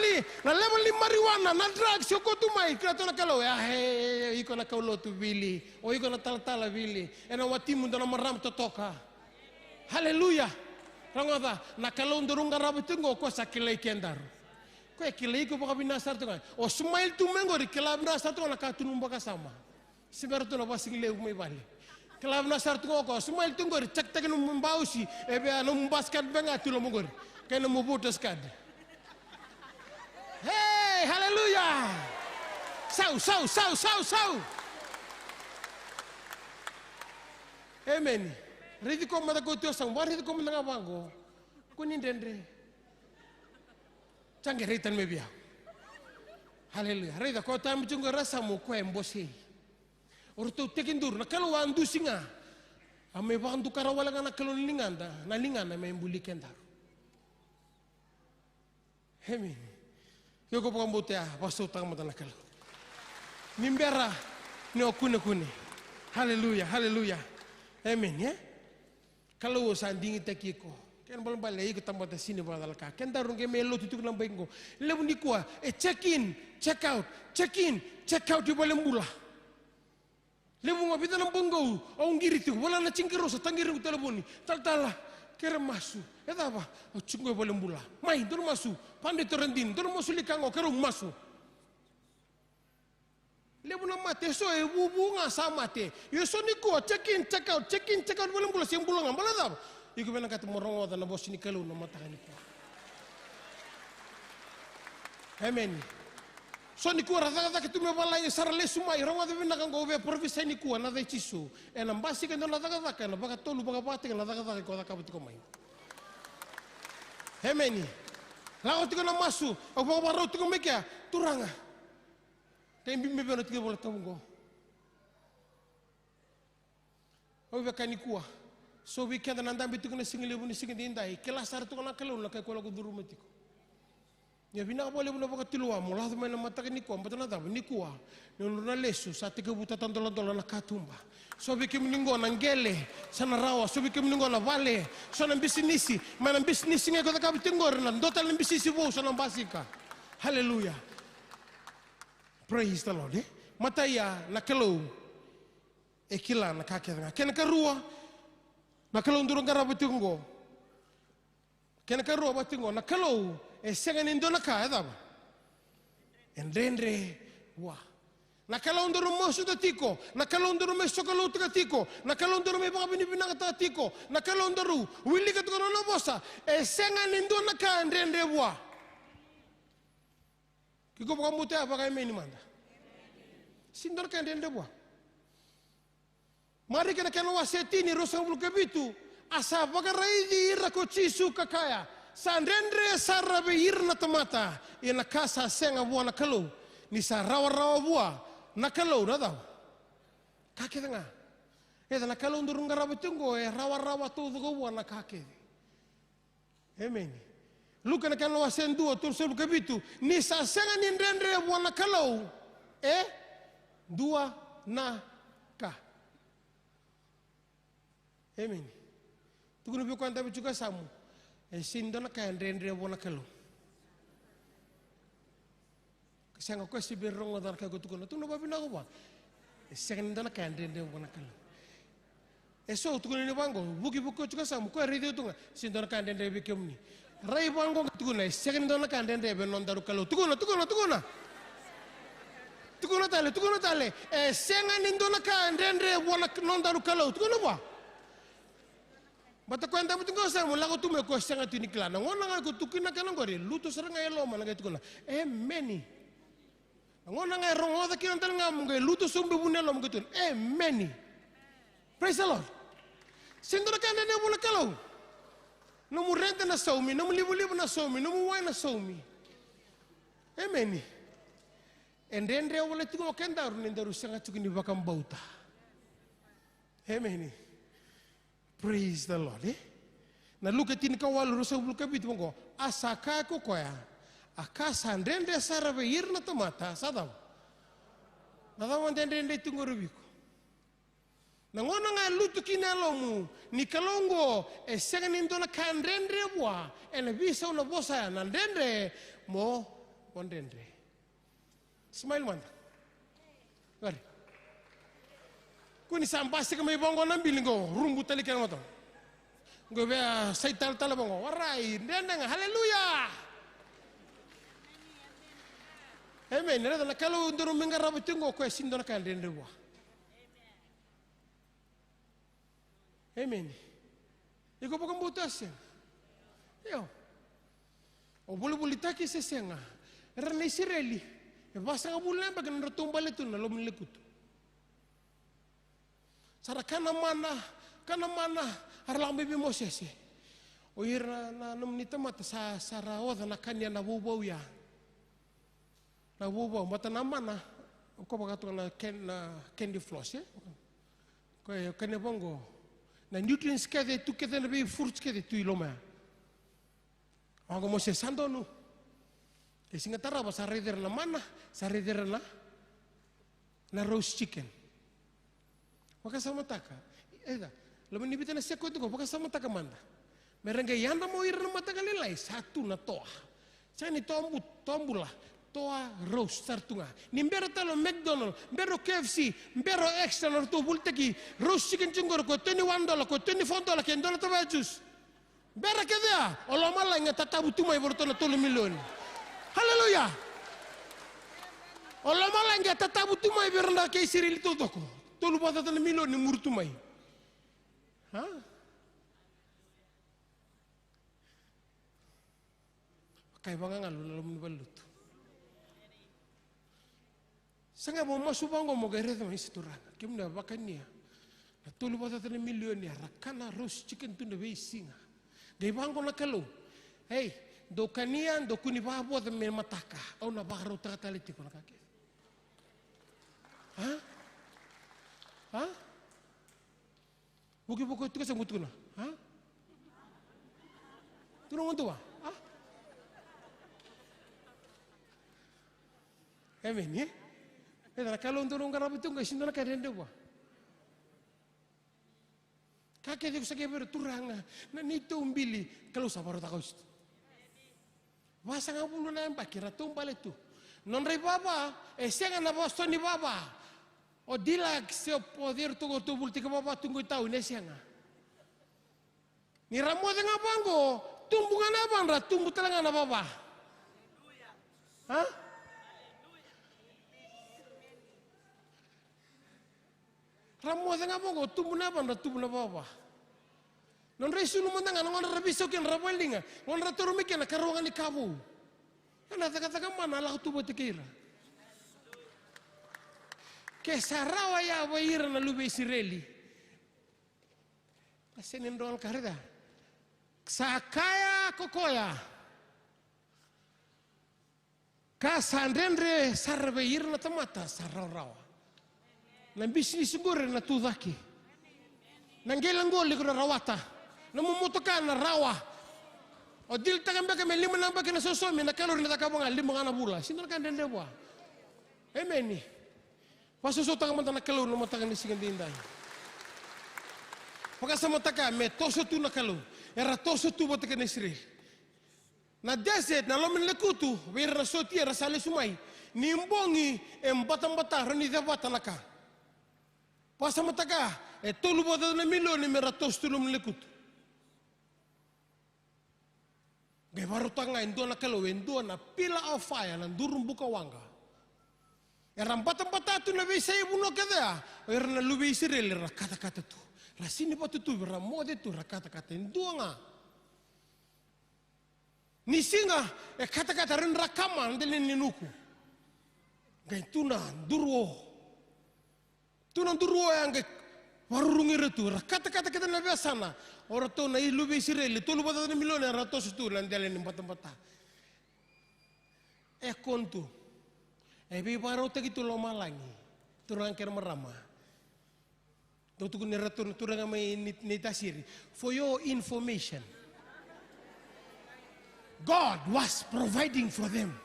ni marijuana, na drugs yoko tu mai, kila tu na kalo, ya he, iko na kaulo tu vili, o iko na tala vili, ena watimu na maram totoka. Haleluya. Rangada, na kalo ndurunga rabu tungo ko sa kilai kendar. Ko e kilai ko baka binasar tu kan. O sumail tu mengori kilai binasar tu na katunum baka sama. Simber tu na basing leu mai bali. Kalau nasar tunggu kau, semua itu tunggu, cek cek num bausi, num basket bengat tu lomungur, kayak num butas kad. Hey, haleluya! Sau. Amen. Ridi kau mata kau tu sang, war ridi kau mata ngabango, kunin dendre. Canggih ritan mebia. Haleluya. Ridi kau tahu tunggu rasa mu kau embosi. Orto tekin dur, na kalau andu singa, ame bantu karawala na kalau linganda, na linganda me embuli kendar. Amen. Yo ko pambote paso tang mata na kalau. Nimbera ne okune. Haleluya. Amen ya. Kalau sandingi tekiko, ken bolon balai ko tambata sini badalka. Ken darung ke melo tutuk nang bengo. Lebu ni kuah, check in, check out di boleh mula. Lebu ngapita ng bunggaw, ang girito, wala na cingkiro sa tanggiro telefoni, tala, kera masu, eta apa, cunggoy boleh mula, mai, doon masu, pandai terendin, doon masu likango, kera masu. Lebu na mate, so bubu nga sa mate, yoso ni ko, check in, check out, boleh mula, siyang bulangan, balada, iko ba kata morong na boss ni kalu na mata ni ko. Amen. So ni kuwa rata kitu me wala ye sarale sumai ronga de bina kan go be profesa ni kuwa na de chisu ena mbasi kan na daga daga na baga tolu baga pati na daga daga ko da kabuti ko mai hemeni la oti ko na masu o baga baro ti ko mekia turanga tembi me beno ti ko bola tamungo o be kan ni kuwa so weekend na ndambi ti ko na singile bu ni singide indai kelasar to na kelo na kay ko la ko duru metiko Ya bina boleh buna baka tilua mulah tu mana mata ni kuah betul nada ni kuah nuna lesu saat tiga buta tantola na katumba so bikin meninggo nanggele sana rawa so bikin meninggo na vale so nan bisnisi mana bisnisi ngai kota kabi tinggor nan total nan bisnisi bo so nan basika haleluya praise the Lord mata ya na kelo ekila na kakena kena karua na kelo ndurung karabu tingo kena karua batingo na kelo sengan indona ka edaba endrendre wa na kalondoro mo suda tiko na kalondoro me sokalo tika tiko na kalondoro me baka binibina ka tiko na kalondoro wili ka tukono no bosa sengan indona ka endrendre wa kiko baka muta baka meni manda sindor ka endrendre wa mari kana kana wasetini rosa bulu kabitu asa baka raidi rako chisu kakaya sandrendre sarabe irna tamata ina kasa senga buana kalau ni sarawa bua na kalau na daw kake nga na kalau ndurung garabu tungo rawa tudo go buana kake amen luka na kana wasendu tur sel kabitu ni sa senga ni ndrendre buana kalau dua na ka amen tukuno bi kwanta bi juga samu sindona ka ndrendre bona kalo sanga ko si berrongo dar ka gotuko tu no babina ko ba sindona ka ndrendre bona kalo so tukuno ni bango buki buko chuka samu ko ridi tunga sindona ka ndrendre bi kemni rai bango tukuno sindona ka ndrendre be non daru kalo tukuno tale senga ndona ka ndrendre bona non daru kalo tukuno ba bata kwenda mutungo sa mula ko tume ko sanga tinikla na ngona nga ko tukina kana ngori luto seranga elo mana ga tukuna meni ngona nga rongo da kinan tal ngam ngai luto sumbe bunelo mo gutun meni praise the Lord sindora kana ne bula kalo no mu renta na saumi no mu libu na saumi no mu wai na saumi meni endendre wala tugo kenda ru nendaru sanga tukini bakam bauta meni praise the Lord na luka tin ka walu rosa bulu kabit mo asaka ko koya akasa ndende sarabe irna tamata sadaw nadaw ndende tungoro biko na ngona nga lutu kinalomu ni kalongo senga nindo na kandendre bwa ena bisa una bosa na ndende mo bondende smile man gari kuni sambasi kami bongo nambilingo rumbu tali kaya ngoto ngo be saital tala bongo warai ndenda haleluya amen nera na kalau ndoro mengara butingo ko sindona ka ndende wa amen iko pokon butas yo o bulu taki sesenga rene Israeli e basa ngabulan bagan retumbale tu na lom lekutu sara kana mana arlang bibi Moses o ira na nomnita mata sa sara oda na kanya na bubau ya na bubau mata na mana ko bagato na candy floss ko kanya bongo na nutrients kede tu kede na bi fruits kede tu iloma ako Moses sandono singa tara ba sa rider na mana sa rider na roast chicken wakasama taka laman nibita na seko itu wakasama taka manda merengga yanda mo irna mata kalilai satu na toa sani tombula toa roast tartunga nimbero talo McDonald mbero KFC mbero extra na to bulteki roast chicken chungor ko $21 ko $24 ke $1 taba juice bera kedea olo mala nga tatabu tumay borto na 3 milyon haleluya olo mala nga tatabu tumay beranda kay sirili to ko tolu bata tan milyon ni murtumay ha kay banga ngalo lalom balut sanga mo masubango mo gere mo isturana kimna bakania na tolu bata tan milyon ya rakana roast chicken tunda be singa gay bango na kalo hey do kanian do kuni babo de me mataka au na baro tataliti ko nakake ha buki tu kasi mutuna ha tu no tua ha Amen ya. Kalau untuk orang Arab itu enggak sindana kalian dewa. Kakek itu sakit berturanga. Nah itu umbili kalau sabar tak kau itu. Masa ngapun nampak kira tumpal itu. Non rei baba, siang na bos ni baba. O dilag se poder tunggu tubul tika baba tunggu tahu ne siang. Ni ramo dengan banggo, tumbungan abang ra tunggu telangan na baba. Hah? Ramo dengan banggo, tumbungan abang ra tunggu na baba. Non rei sunu mandangan ngon ra bisokin ra weldinga, ngon ra turumikin na karuangan ni kabu. Ana katakan mana lah tu buat kira. Kesarawa ya wair na lube Israeli. Asenin doal karida. Sakaya kokoya. Kasandendre sarbeir na tamata sararawa. Nan bisnis gore na tudaki. Nanggelang gol ko rawata. Namumutukan na rawa. O dil takan baka me lima namba kena sosomi na kalor na takabanga lima ngana bula. Sino kan dende bua. Amen ni. Paso so takan mata na kalor no matakan ni singan dinday. Paka sama taka me toso tu na kalor. Era toso tu bota kan Israel. Na desert na lomen lekutu, wer na soti era sale sumai. Nimbongi batang rani da bata naka. Pasa mataka tolu bota na miloni mera tos tu lom lekutu. Gaya baru tanga endo na kalau endo na pillar of fire na durung buka wanga. Eram batang-batatu na bisa ibu no kada. Era na lubi Israel era kata-kata tu. La sini batu tu era mode tu era kata-kata endo nga. Ni singa kata-kata ren rakaman delen ninuku. Gaya tuna durwo. Tuna durwo yang warurungi retu kata-kata kita na biasana. Orang tu na ilu Israel, tu lu bata na milon na ratos tu landalen ni bata-bata. Kontu. Bi baro ta gitu lo malangi. Turang ker merama. Tu tu ni ratu turang mai ni tasiri. For your information. God was providing for them.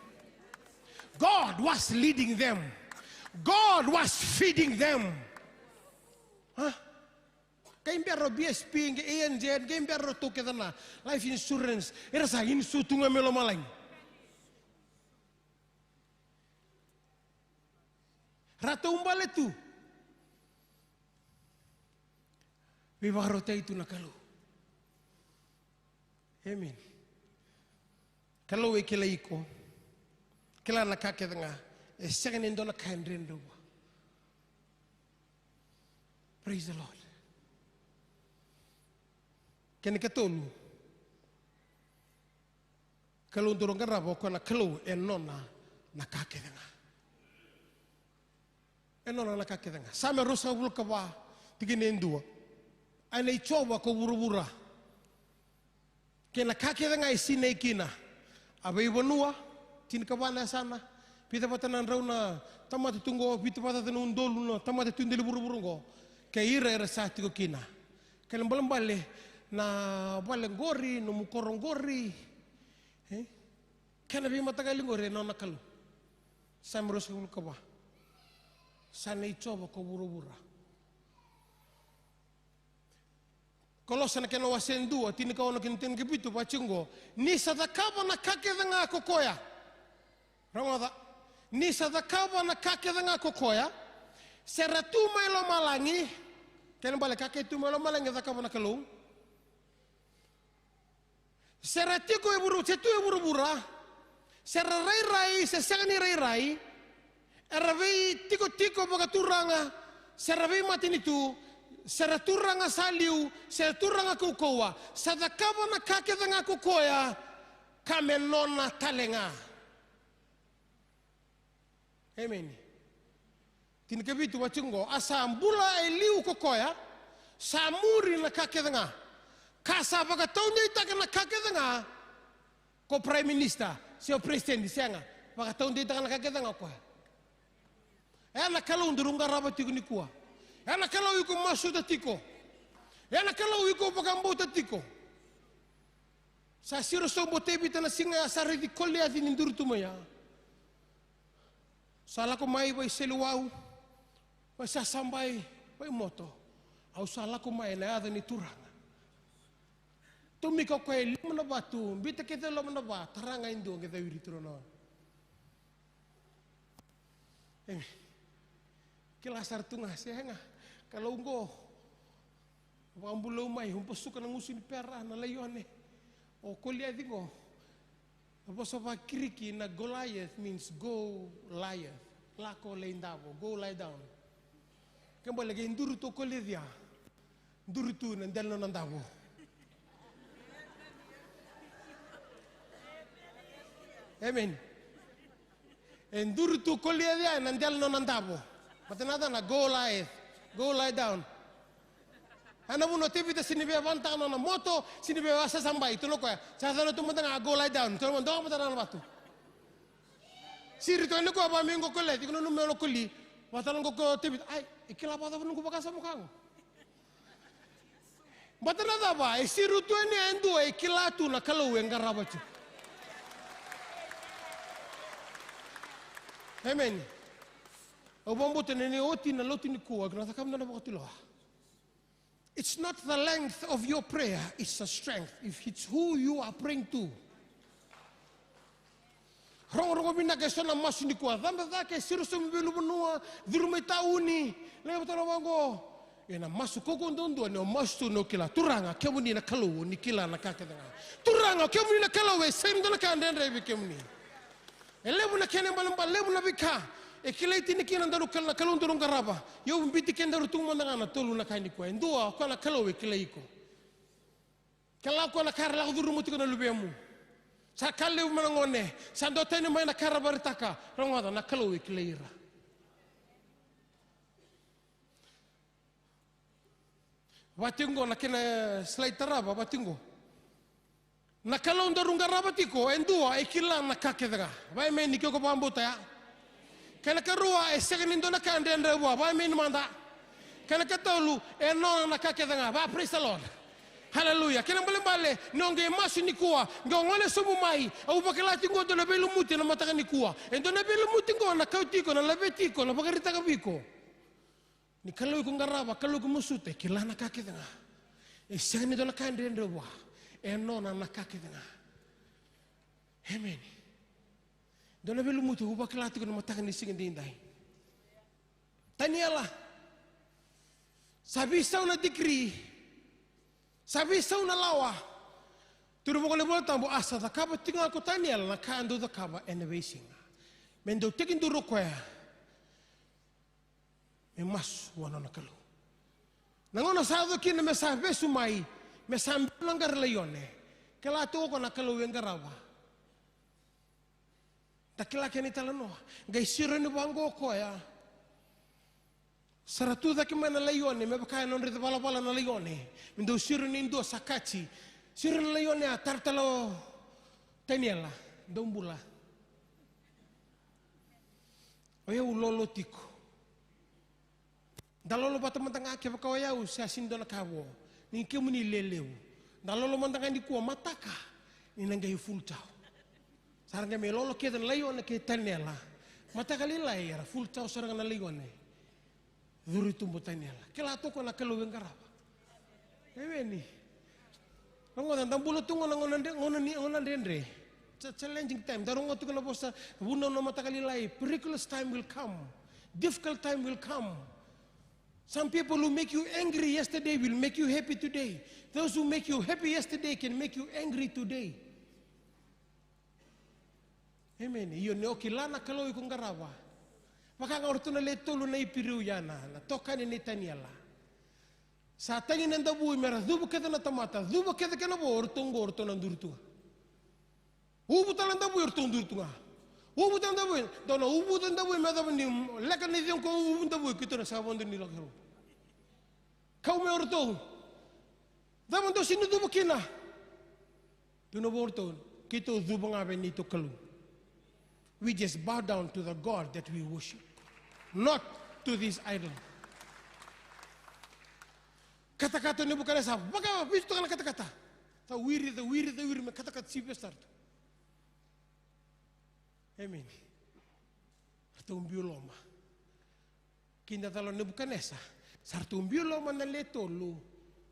God was leading them. God was feeding them. Huh? Kaya impero BSP, kaya ANZ, kaya impero to kita na life insurance. Era sa insutunga melo malang. Rata umbal itu. Bibaro tayo itu na kalau. Amen. Kalau ikila iko, kila nakakita nga, second indo na kain rin daw. Praise the Lord. Kani katolu. Kalau turun kan rabo kena kalau enona nakakita nga. Enona nakakita nga. Sama rusa bul kawa tiginin dua. Ay na icoba ko buru-bura. Kena nakakita nga isinay kina. Abay banua tin kawana sana. Pita patanan raw na tamata tunggo pita patanan undolo na tamata tundeli buru-buru ngo. Kaya ira sa tiko kina. Kailan balambale na baleng gori no mukorong gori kana bi matagal gori no nakalo samros ko ba sana icoba ko buru-bura kalau sana kena wasen dua tini kawan kinten kebitu pacungo ni sadakaba na kake nga kokoya ramada ni sadakaba na kake nga kokoya seratu mailo malangi kena bale kake tu mailo malangi zakaba na kalung Seratiko setu buru-bura, serarai-rai, sesangani rai-rai, eravei tiko-tiko bagaturanga, seravei matin itu, seraturanga saliu, seraturanga kukoa, sadakaba na kaketa nga kukoya, kamenona talenga. Amen. Tinikabitu wachungo, asambula eliu kukoya, samuri na kaketa nga. Kasa baga tahun dia tak kena kakek tengah, ko prime minister, siapa presiden di sana, baga tahun dia tak kena kakek tengah ko. Enak kalau undurung garaba tiku ni kuah, enak kalau ikut masuk tatiko, enak kalau ikut pakambo tatiko. Sa siro so botebi tanah singa asari di kolya di nindur tu maya. Sala ko mai vai seluau. Vai sasambai vai moto. Au sala ko mai na ada ni turanga. Tumi ko koe lima na batu, bita kita lima na batu, taranga indo kita wiri turun. Kila sartunga sehenga, kalau ungo, wambulau mai, humpasuka na ngusin pera na layone, o kolia dingo. Apa sopa kiriki na Goliath means go liar, lako leindavo, go lie down. Kembali lagi induru to kolia, induru tu nandel no nandavo. Amen. Enduru tu kolia dia nandel no nandavo. Matanada na go lie down. Ana muno tipi ta sinibe vanta no na moto sinibe wasa sambai tu lokoya. Sa no tu matanga go lie down. Tu mo ndo matana na batu. Siri to ko ba mingo kolle ti no no koli. Matana ko tipi ai ikila pa ta no ko bakasa mukang. Matana da ba siru tu ni endu ikila tu na kalau engaraba tu. Amen. It's not the length of your prayer, it's the strength. If it's who you are praying to. Rongo bina ke sona masu ni kuwa. Damba ke siru so mbelu benua, dirumai tauni, lego tana wango. Ena masu koko ndondo ne masu no kila turanga kemuni na kalau ni kila na kakadanga. Turanga kemuni na kalau we sem dona kandendre be kemuni. Elebu na kene balamba lebu na bika. Ekileti ni kina ndaru kala kalon durung garaba. Yo mbiti kenda rutung mandanga na tolu na kaini kwa. Ndua kwa na kalo ekileiko. Kala kwa na kara la duru muti na lubemu. Sa kalle manangone. Sa ndotene mai na kara baritaka. Rongada na kalo ekileira. Watingo na kena slide taraba watingo. Na kalon durung garaba tiko endua ekila na kakedra. Vai meni kyo ko pambuta ya. Kana karua second na kandendre wa ba min manda kana katolu no na kakedanga ba praise the Lord hallelujah kana mbale nonge masu ni kuwa ngone sumu mai au bakalati ngodo na belu muti na mataka ni kuwa endo na belu muti ngona kautiko na labetiko na bakarita kabiko ni kalau ko ngaraba kalau ko musute kila na kakedanga second na kandendre wa no na kakedanga amen. Dona belu mutu huba kelati ko na matakan ni singin dindai. Taniela. Sabi sa una decree. Sabi sa una lawa. Turu mo ko le bolta mo asa da kaba tinga ko Taniela na kando da kaba innovation. Mendo tekin duro ko ya. Me mas wana na kalu. Nangono sa do kin me sa besu mai. Me sa langar leone. Kala to ko na kalu ngarawa. Takila keni talano, gai siro ni bango ko ya. Saratu da kimana layone, me bakaya non rita bala na layone. Mindo siro ni ndo sakachi, siro na layone a tartalo Taniela, dombula. Oya ulolo tiko. Dalolo bata mantanga ke bakawaya u sa sindo na kawo. Ni kemuni leleu. Dalolo mantanga ni kuwa mataka. Ni nangai full tau. Saranga me lolo ke dan layo na ke Taniela. Mata kali lai era full tau saranga na layo na. Duri tumbo Taniela. Kela to ko na kelo ngaraba. Eweni. Ngo dan tambulo tungo na ngona ndendre. It's a challenging time. Darongo to ko na bosa buno no mata kali lai. Perilous time will come. Difficult time will come. Some people who make you angry yesterday will make you happy today. Those who make you happy yesterday can make you angry today. Amen. Iyo ne okilana kalau ikong garawa. Maka ngorto na letolo na ipiru yana. Na toka ni Taniela. Sa tangin ng dabuy mera dubo kada na tamata. Dubo kada ka na bo orto ng durtua. Ubutan ng dabuy ortong durtua. Ubutan ng dabuy. Dono ubutan ng dabuy mera ni lekan ni diyon ko ubutan dabuy kito na sabon din nila karo. Kau me orto. Daman do sino dubo kina. Dono bo orto. Kito dubo nga ben nito kalu. We just bow down to the God that we worship, not to this idol. Kata-kata ni bukan sa baka bisu kana kata-kata. Ta wiri me kata-kata sibe start. Amen. Artumbioloma. Kinda talo Nebuchadnezzar. Sartumbioloma na letolo.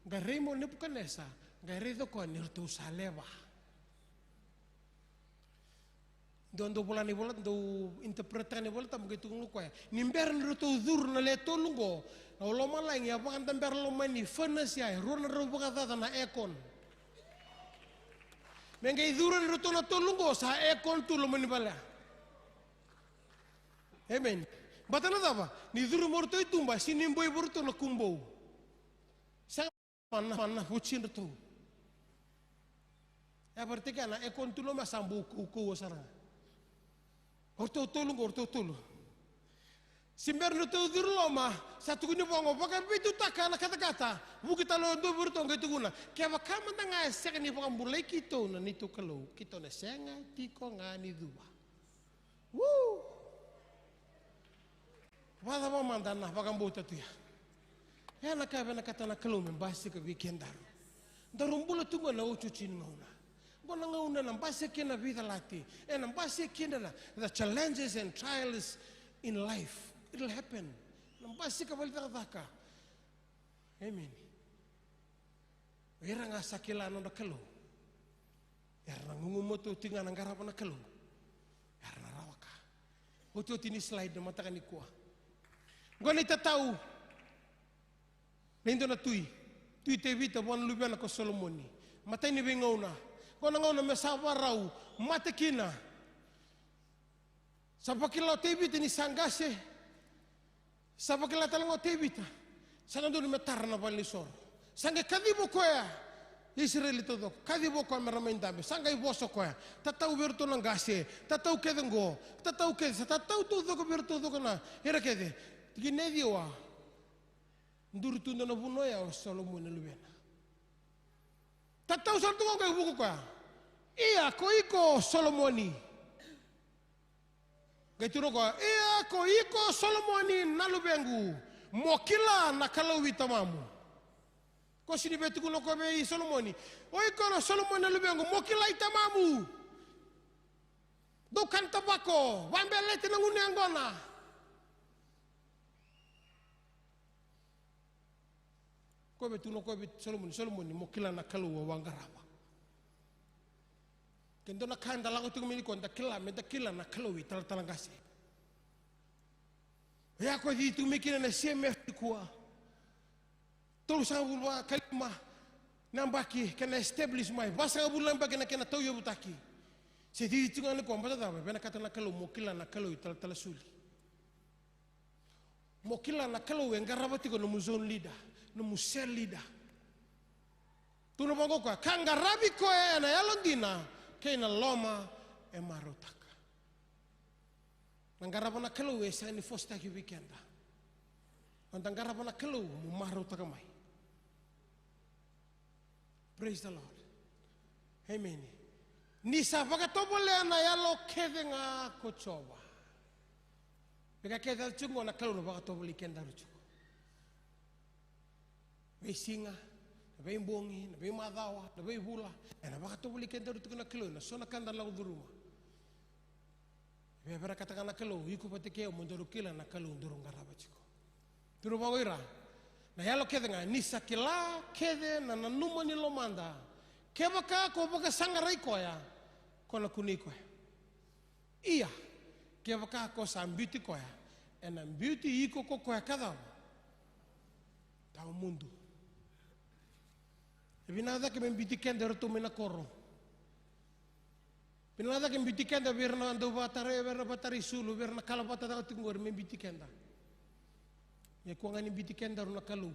Garemo Nebuchadnezzar. Garedo ko nirto saleva. Dondo bola ni bola do interpretan ni bola tam gitu ngluko ya. Nimber nirto zur na letolo go. Na loma lang ya bakan tamber loma ni furnace ya. Rona ro baka na ekon. Mengai zur nirto na tolungo sa ekon tu loma ni bala. Amen. Batana apa? Ni duru morto itu mbak sini boy morto na kumbo. Sang mana pucin itu. Ya berarti kan ekon tu lo masambu kuku sarang. Orto tolu. Simber no tu duru lo mah satu guni bongo pakai itu takkan kata-kata. Bukan talo do morto nggak itu guna. Kaya kamu tengah esek ni pakai mulai kita na nitu kalau kita na senga tiko ngani dua. Woo. Wala mo mandana pagambuta tu ya. Ya nakata na kalumen basi ka weekend daru. Darumbula tunga na uchuchin ngauna. Bona ngauna na basi kina vida lati. Na basi kina the challenges and trials in life. It'll happen. Na basi ka balita ka. Amen. Ira nga sakilano na kalu. Ira ngumumoto tinga ng garapan na kalu. Ira narawaka. Uto tini slide na mata kanikuha. Goni tatau. Nendo na tui te vita wan lubiana ko Solomoni. Matay ni bingona. Kona ngona mesawa rau matekina. Sapakila te vita ni sangase. Sapakila talango te vita. Sanando ni metarna balisor. Sange kadibo koya. Israeli todo. Kadibo koya meramendame. Sange iboso koya. Tatau berto nangase. Tatau kedengo. Tatau kedesa. Tatau todo ko berto do kana. Era kede. Ginedio ndurutunda na buno ya Solomon lubena tatau santu ko kay buko ka iya ko iko Solomoni gaituro ko iya ko iko Solomoni nalubengu mokila na kalawi tamamu ko sini betu ko ko be Solomoni o iko na Solomoni nalubengu mokila itamamu do kan tabako wambele tinangune angona. Kobe tuno kobe Solomoni mokila na kalu wa wangarawa. Kendo na kanda lango tu mili konda kila meda kila na kalu talangase. Ya ko di tu mikina na CMF kuwa. Tolu sa bulwa kalima nambaki kana establish mai basa bulan bagena kana toyo butaki. Se di tu ngale ko mbata dawe bena kata na kalu mokila na kalu talasuli. Mokila na kalu ngarawa tiko no muzon leader. No musel lida. Tuno bongo kwa kanga rabi ko na yalondina kena loma e marotaka. Nangarapa na kelo e sa ni fosta ki weekenda. Nangarapa na kelo mu marotaka mai. Praise the Lord. Amen. Ni sa baka tobole na yalo kevenga kochowa. Beka keda chungo na kelo baka tobole kenda ruchu. May singa, may bongi, may madawa, may bula. Na baka tubuli kenda rutu na kilo na so na kanda lang duruma. May para katakan na kilo, iko pati kaya mundoro kila na kilo durung garaba chiko. Turo bagoira. Na yalo kede nga nisa kila kede na nanuma ni lomanda. Keba ka ko baka sangarai ko ya. Ko na kuni ko ya. Iya. Keba ka ko sa beauty ko ya. And beauty iko ko ya kada. Tao mundo. Binada que me invitican de retomar na corro. Binada que me invitican de ver na ando batare ver na batari sulu ver na kalabata da tingor me invitican da. Ya ko ngani invitican da na kalu.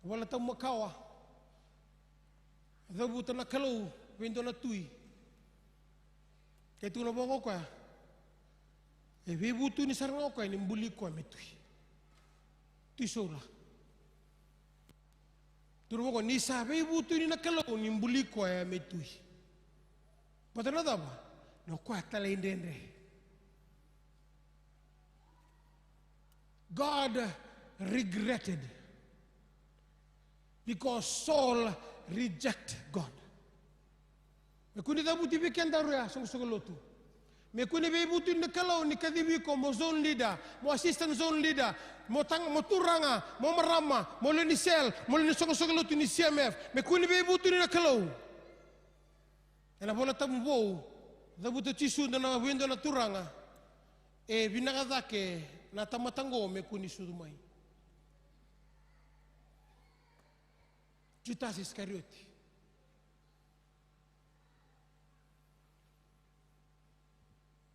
Wala ta makawa. Da buta na kalu vindo na tui. Ke tu na bongo kwa. E vi butu ni sarngo kwa ni mbuli kwa metui. Tisola. Turu ko ni sabe butu ni nakalo ni mbuli ko ya metui. Patana daba no kwa talendende. God regretted because Saul rejected God. Me kuni da buti weekend daru ya song lotu. Me kuni be buti ne kalau ni kadibi ko mo zone leader, mo assistant zone leader, mo turanga, mo marama, mo le ni sel, mo le ni song lotu ni CMF. Me kuni be buti ne kalau. Ena bola tambo, da buti tisu na window na turanga. E binakadake na tamatango me kuni sudumai. Judas Iscariote.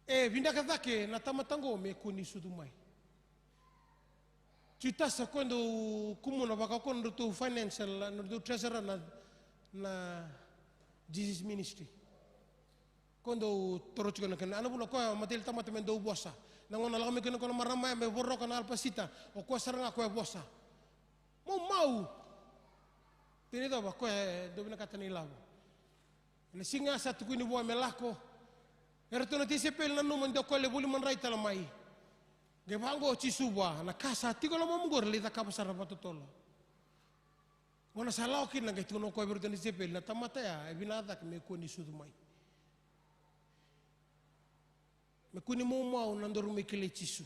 E binakadake na tamatango me kuni sudumai. Judas quando kumuna baka quando tu financial no treasurer na Jesus ministry. Quando torochi kana kana ana bula ko matel tamata men do bossa nangona la kami kana marama me borro kana alpasita o ko saranga ko bossa mo mau tini do ba ko do bina katani lavo ne singa sa tu kuni bo me lako erto na tisepel na no mando ko le buli man raita la mai ge bango ci suba na casa ti ko la mo ngor le ta kapasara patotolo wana salao kin na ge tu no ko berto ni sepel na tamata ya e binada ke me ko ni sudu mai. Me kuni mau nandoru me kele chisu.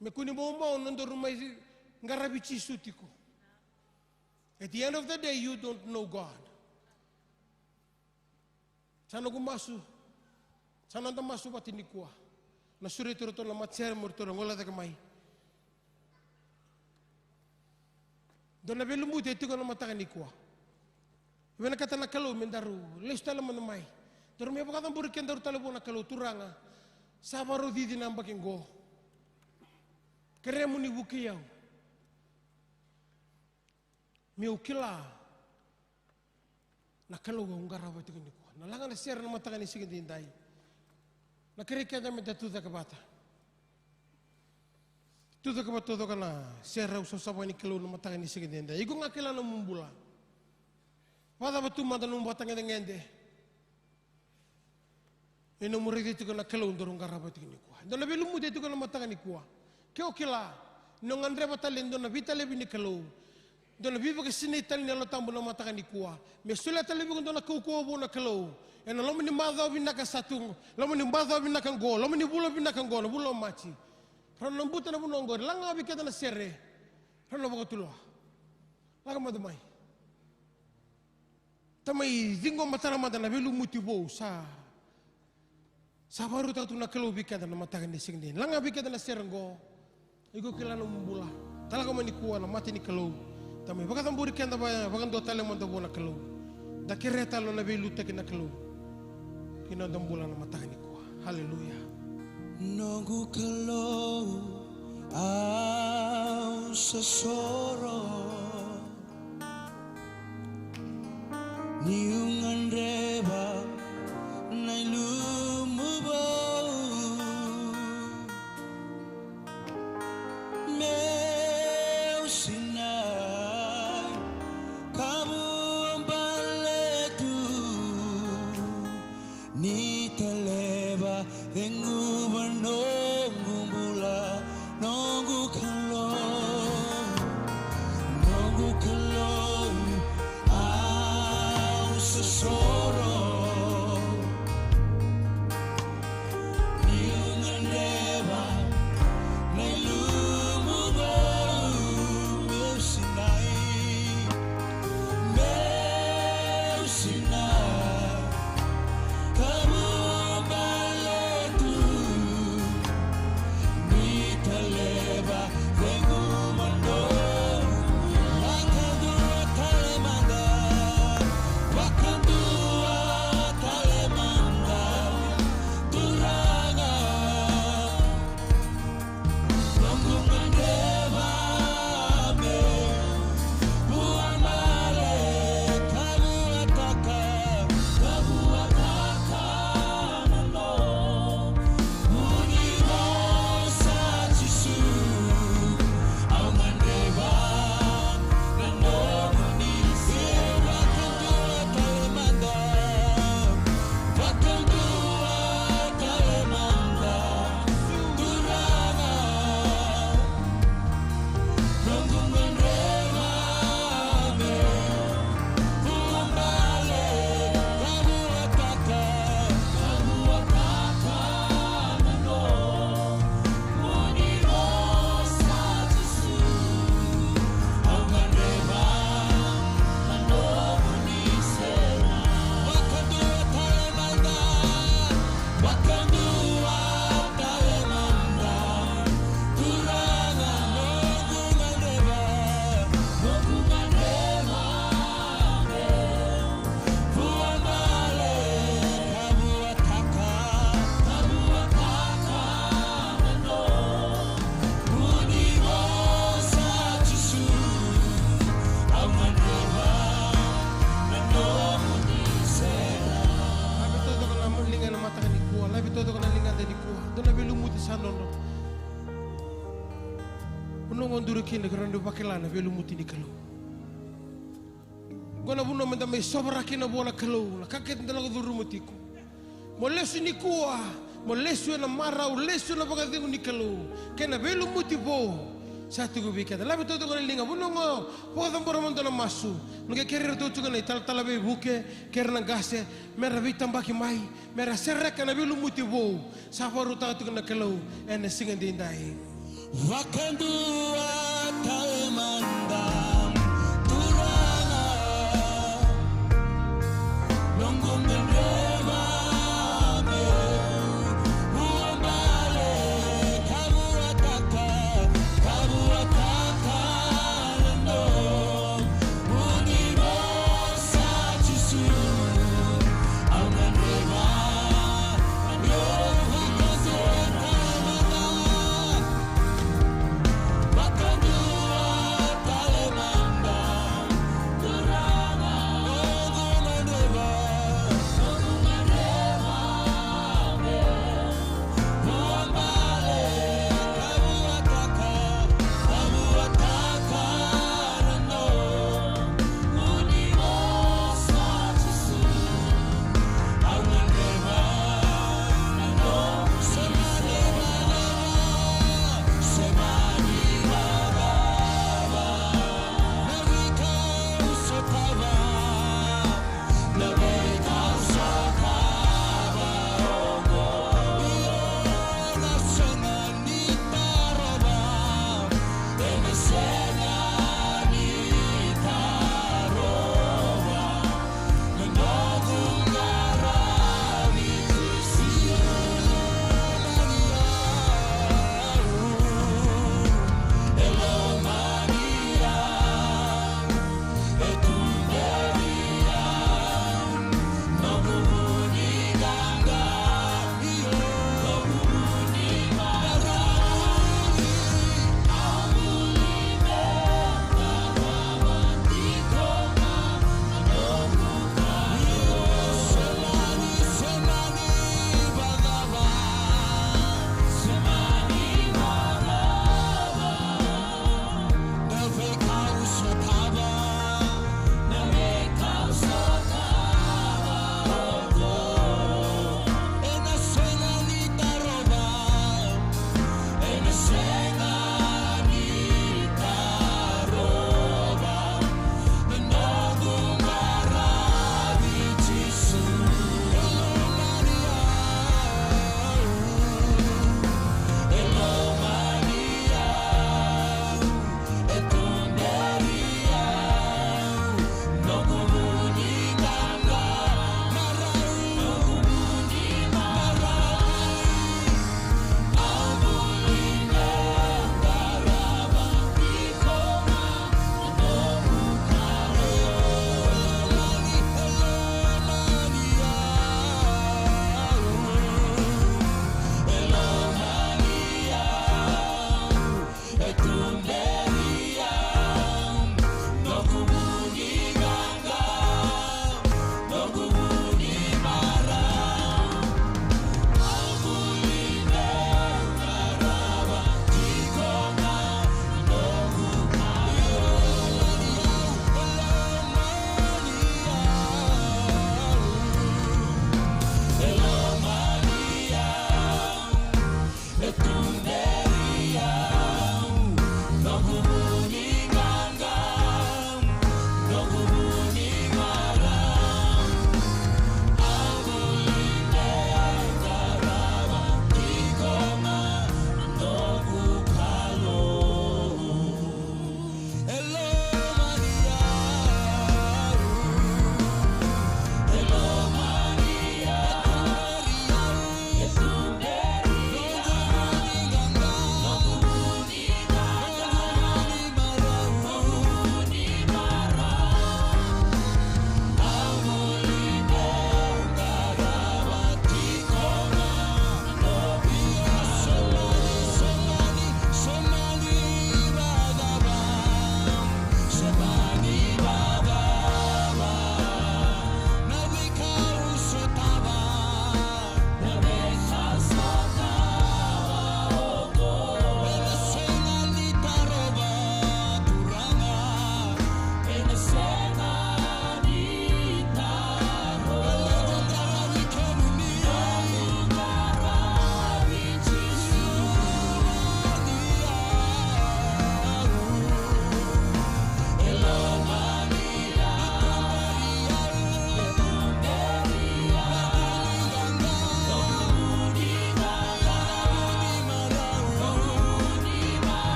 Me kuni mau nandoru me ngarabi chisu tiko. At the end of the day, you don't know God. Sana gumasu, sana anda masu batini kuah. Na suri turut na matser murtur ngola tak mai. Dona belumbu tiko na matakani kuah. Wena kata na kalau mendaru, lestala manamai. Dormi apa kata burikan daru talabona kalau turanga, sabaru di nambah kengo. Keremu ni bukiyau, miukila, na kalau ungara batu kini kuah. Na langan siar na mata kani sikit dindai. Na kerja kami datu tak kebata. Tu tak kebata tu kana siar usah sabar ni kalau na mata kani sikit dindai. Iku ngakila na mumbula. Pada batu mata numbat tangan ngende. Ino murid itu kena kalau dorong karabat ini kuah. Dona belum muda itu kena matakan ini kuah. Kau kila, nongan reba talent dona vita lebih ni kalau. Dona biba kesini talent yang lo tambu na matakan ini kuah. Mesulah talent bikin dona kau bu na kalau. Eno lo meni madau bina kasatu, lo meni madau bina kan go, lo meni bulo bina kan go, lo bulo maci. Ron lembutan na buno ngor, langa bikin dona serre. Ron lo bawa tulah. Laga madumai. Tamai zingo matara madana belum mutibo sa. Sabaru tahu tu nak kalau bikin dan mata kan desing ni, langa bikin dan serenggo, ego kila no mumbula, talaga mani kuah na mati ni kalau, tapi bagai tamburi kan tapi bagai dua tali mantap bona kalau, dah kereta lo nabi luta kena kalau, kena tambula na mata kan ni kuah, haleluya. Nunggu kalau au sesorong, niungan reba, nailu. So Uno ngonduru kini kerana pakelana velu muti ni kalau. Gona buno menda mai sobra kina bona kalau. La kaket ndala ngonduru mutiku. Mo lesu ni kuah. Mo lesu na marau lesu na pagadengu ni kalau. Kena velu muti bo. Satu kubika. Lalu tu kena linga buno ngo. Pokok tambor montona masu. Nungke kerir tu kena tal be buke. Kerana gase. Merah vitam baki mai. Merah serek kena velu muti bo. Safaru tahu tu kena kalau. Ene singan diindai. Wakandua talemandam turana Longgong ngerema me Uambale kabuataka lendo Unirosa jisu Amanrema Anyo Hukazeta Wakandua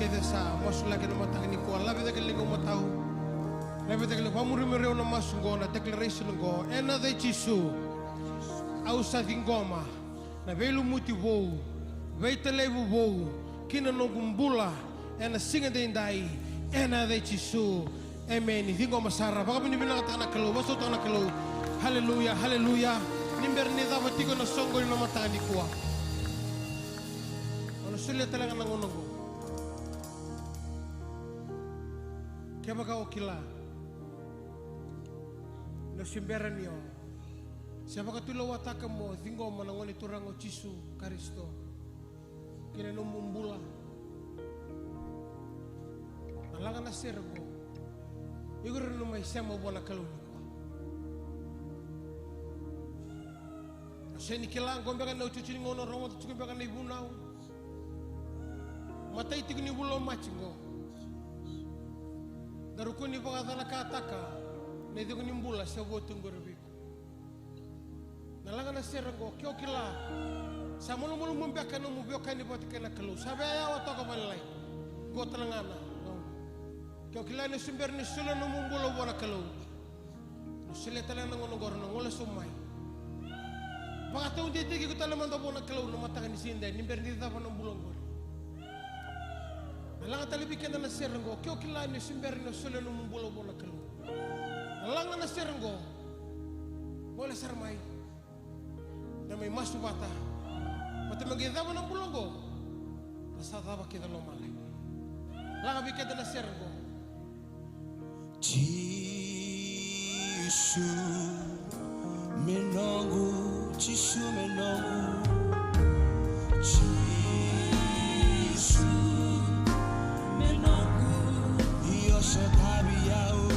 lede sa masula ke no matang ni ko labi de ke lingo matau labi de ke pamuri mereu na masungo na declaration go ena de chisu au sa dingoma na velu muti vou veite levu vou kina no gumbula ena singa de indai ena de chisu amen dingoma sara baka bini bina tana kelo baso tana kelo haleluya haleluya nimber ni da batiko na songo ni matang ni ko ono sulle talanga nangono go kaya baka okila no simberan yo siapa katulo wataka mo thingo manangoni turango chisu karisto kina no mumbula alanga na sergo igoro no mai sema bona kaluni aseni kila ngombe kana uchuchini ngono romo tuchumbe kana ibunau matai tigni bulo machingo darukuni pagadana kataka na idugni mbula sebo tungorbiku nalanga na sergo kyo kila samolo molo mumbeka no mubioka ni botikana kalu sabe ya watoko balai gotalangana kyo kila ni sumber ni sula no mumbulo bona kalu no sile talana ngono gorno ngola sumai pagata undi tigi kutala mando bona kalu no mataka ni sinde ni berni da bona mbulongor nalanga talibi kena na sergo kyo kila ni sumber ni sula no mumbulo bona kalu nalanga na sergo ngola sarmai na may masubata pati magidama ng bulonggo nasataba kita lumalay langabi kita na sergo Chisu menongu Chisu menongu Chisu menongu iyo setabiau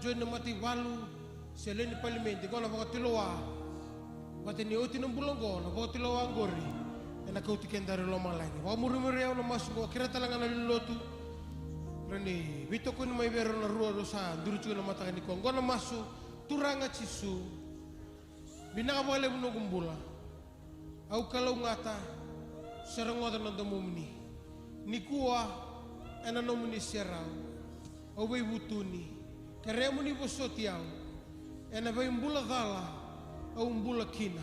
join na mati walu seleni palimenti ko na vakatiloa wateni uti ng bulonggo na vakatiloa ngori na kauti kendari lo malai wa murumure na masugo kira talanga na lilotu rani bito ko ni may bero na ruwa sa durutu na mata ni ko ngona masu turanga chisu binakabale mo gumbula au kalau ngata serangoda na domumni nikuwa ana nomuni serau au bay butuni karemu ni bosotiao ena vai mbula dala au mbula kina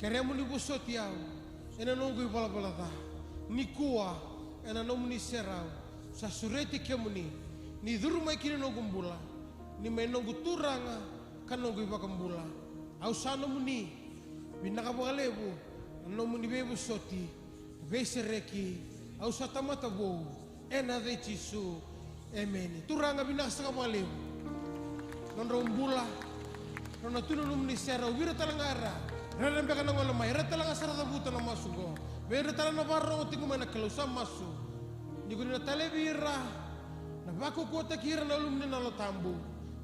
karemu ni bosotiao ena nongu bala bala da nikua ena nomuni serau sa sureti kemuni ni durumai kina nongu mbula ni menongu turanga kan nongu bakambula au sano muni binakabalebu nomuni bebu soti besereki au satamata bo ena de chisu Amen. Turanga binasa ka maleu. Non rombula. Non tunu num ni sera wira talangara. Rere mbeka na ngola mai. Rere talanga sara da buta na masugo. Vere talanga barro tiku mana kalau sam masu. Niku na talebira. Na bako kota kira na lumni na lo tambu.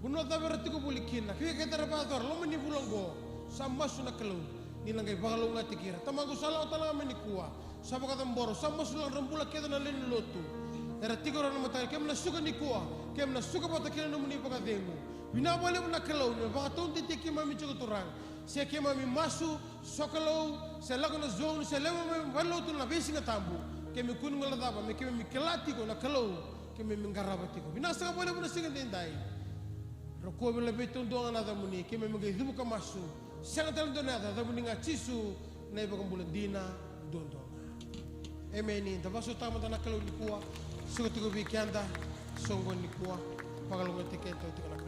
Buno ta vere tiku bulikina. Kiya kita rapator lo meni bulongo. Sam masu na kalau. Nilangai bagalo ngati kira. Tamago sala talanga meni kuwa. Sapa kata mboro. Sam masu lang rembula kita na leni lotu. Era tiga orang mata kem na suka ni kuah, kem na suka bata kena nomuni pakademu. Bina boleh na kalau ni baka tonti teki mami cukup turang. Saya kem mami masu sokalau, saya lakukan zone, saya lewa mami balau tu na besi na tambu. Kem ikun ngeladapa, kem mami kelati ko na kalau, kem mami ngarabati ko. Bina saka boleh na singa tendai. Roko bila betul doang na tamuni, kem mami gay dumu kamasu. Sangat dalam doa na tamuni ngacisu na iba kambulan dina dondong. Amen. Dapat suta mata na kalau ni kuah. Suka tuku bikianda, songgon ni kuah, pagalungan tiket itu nak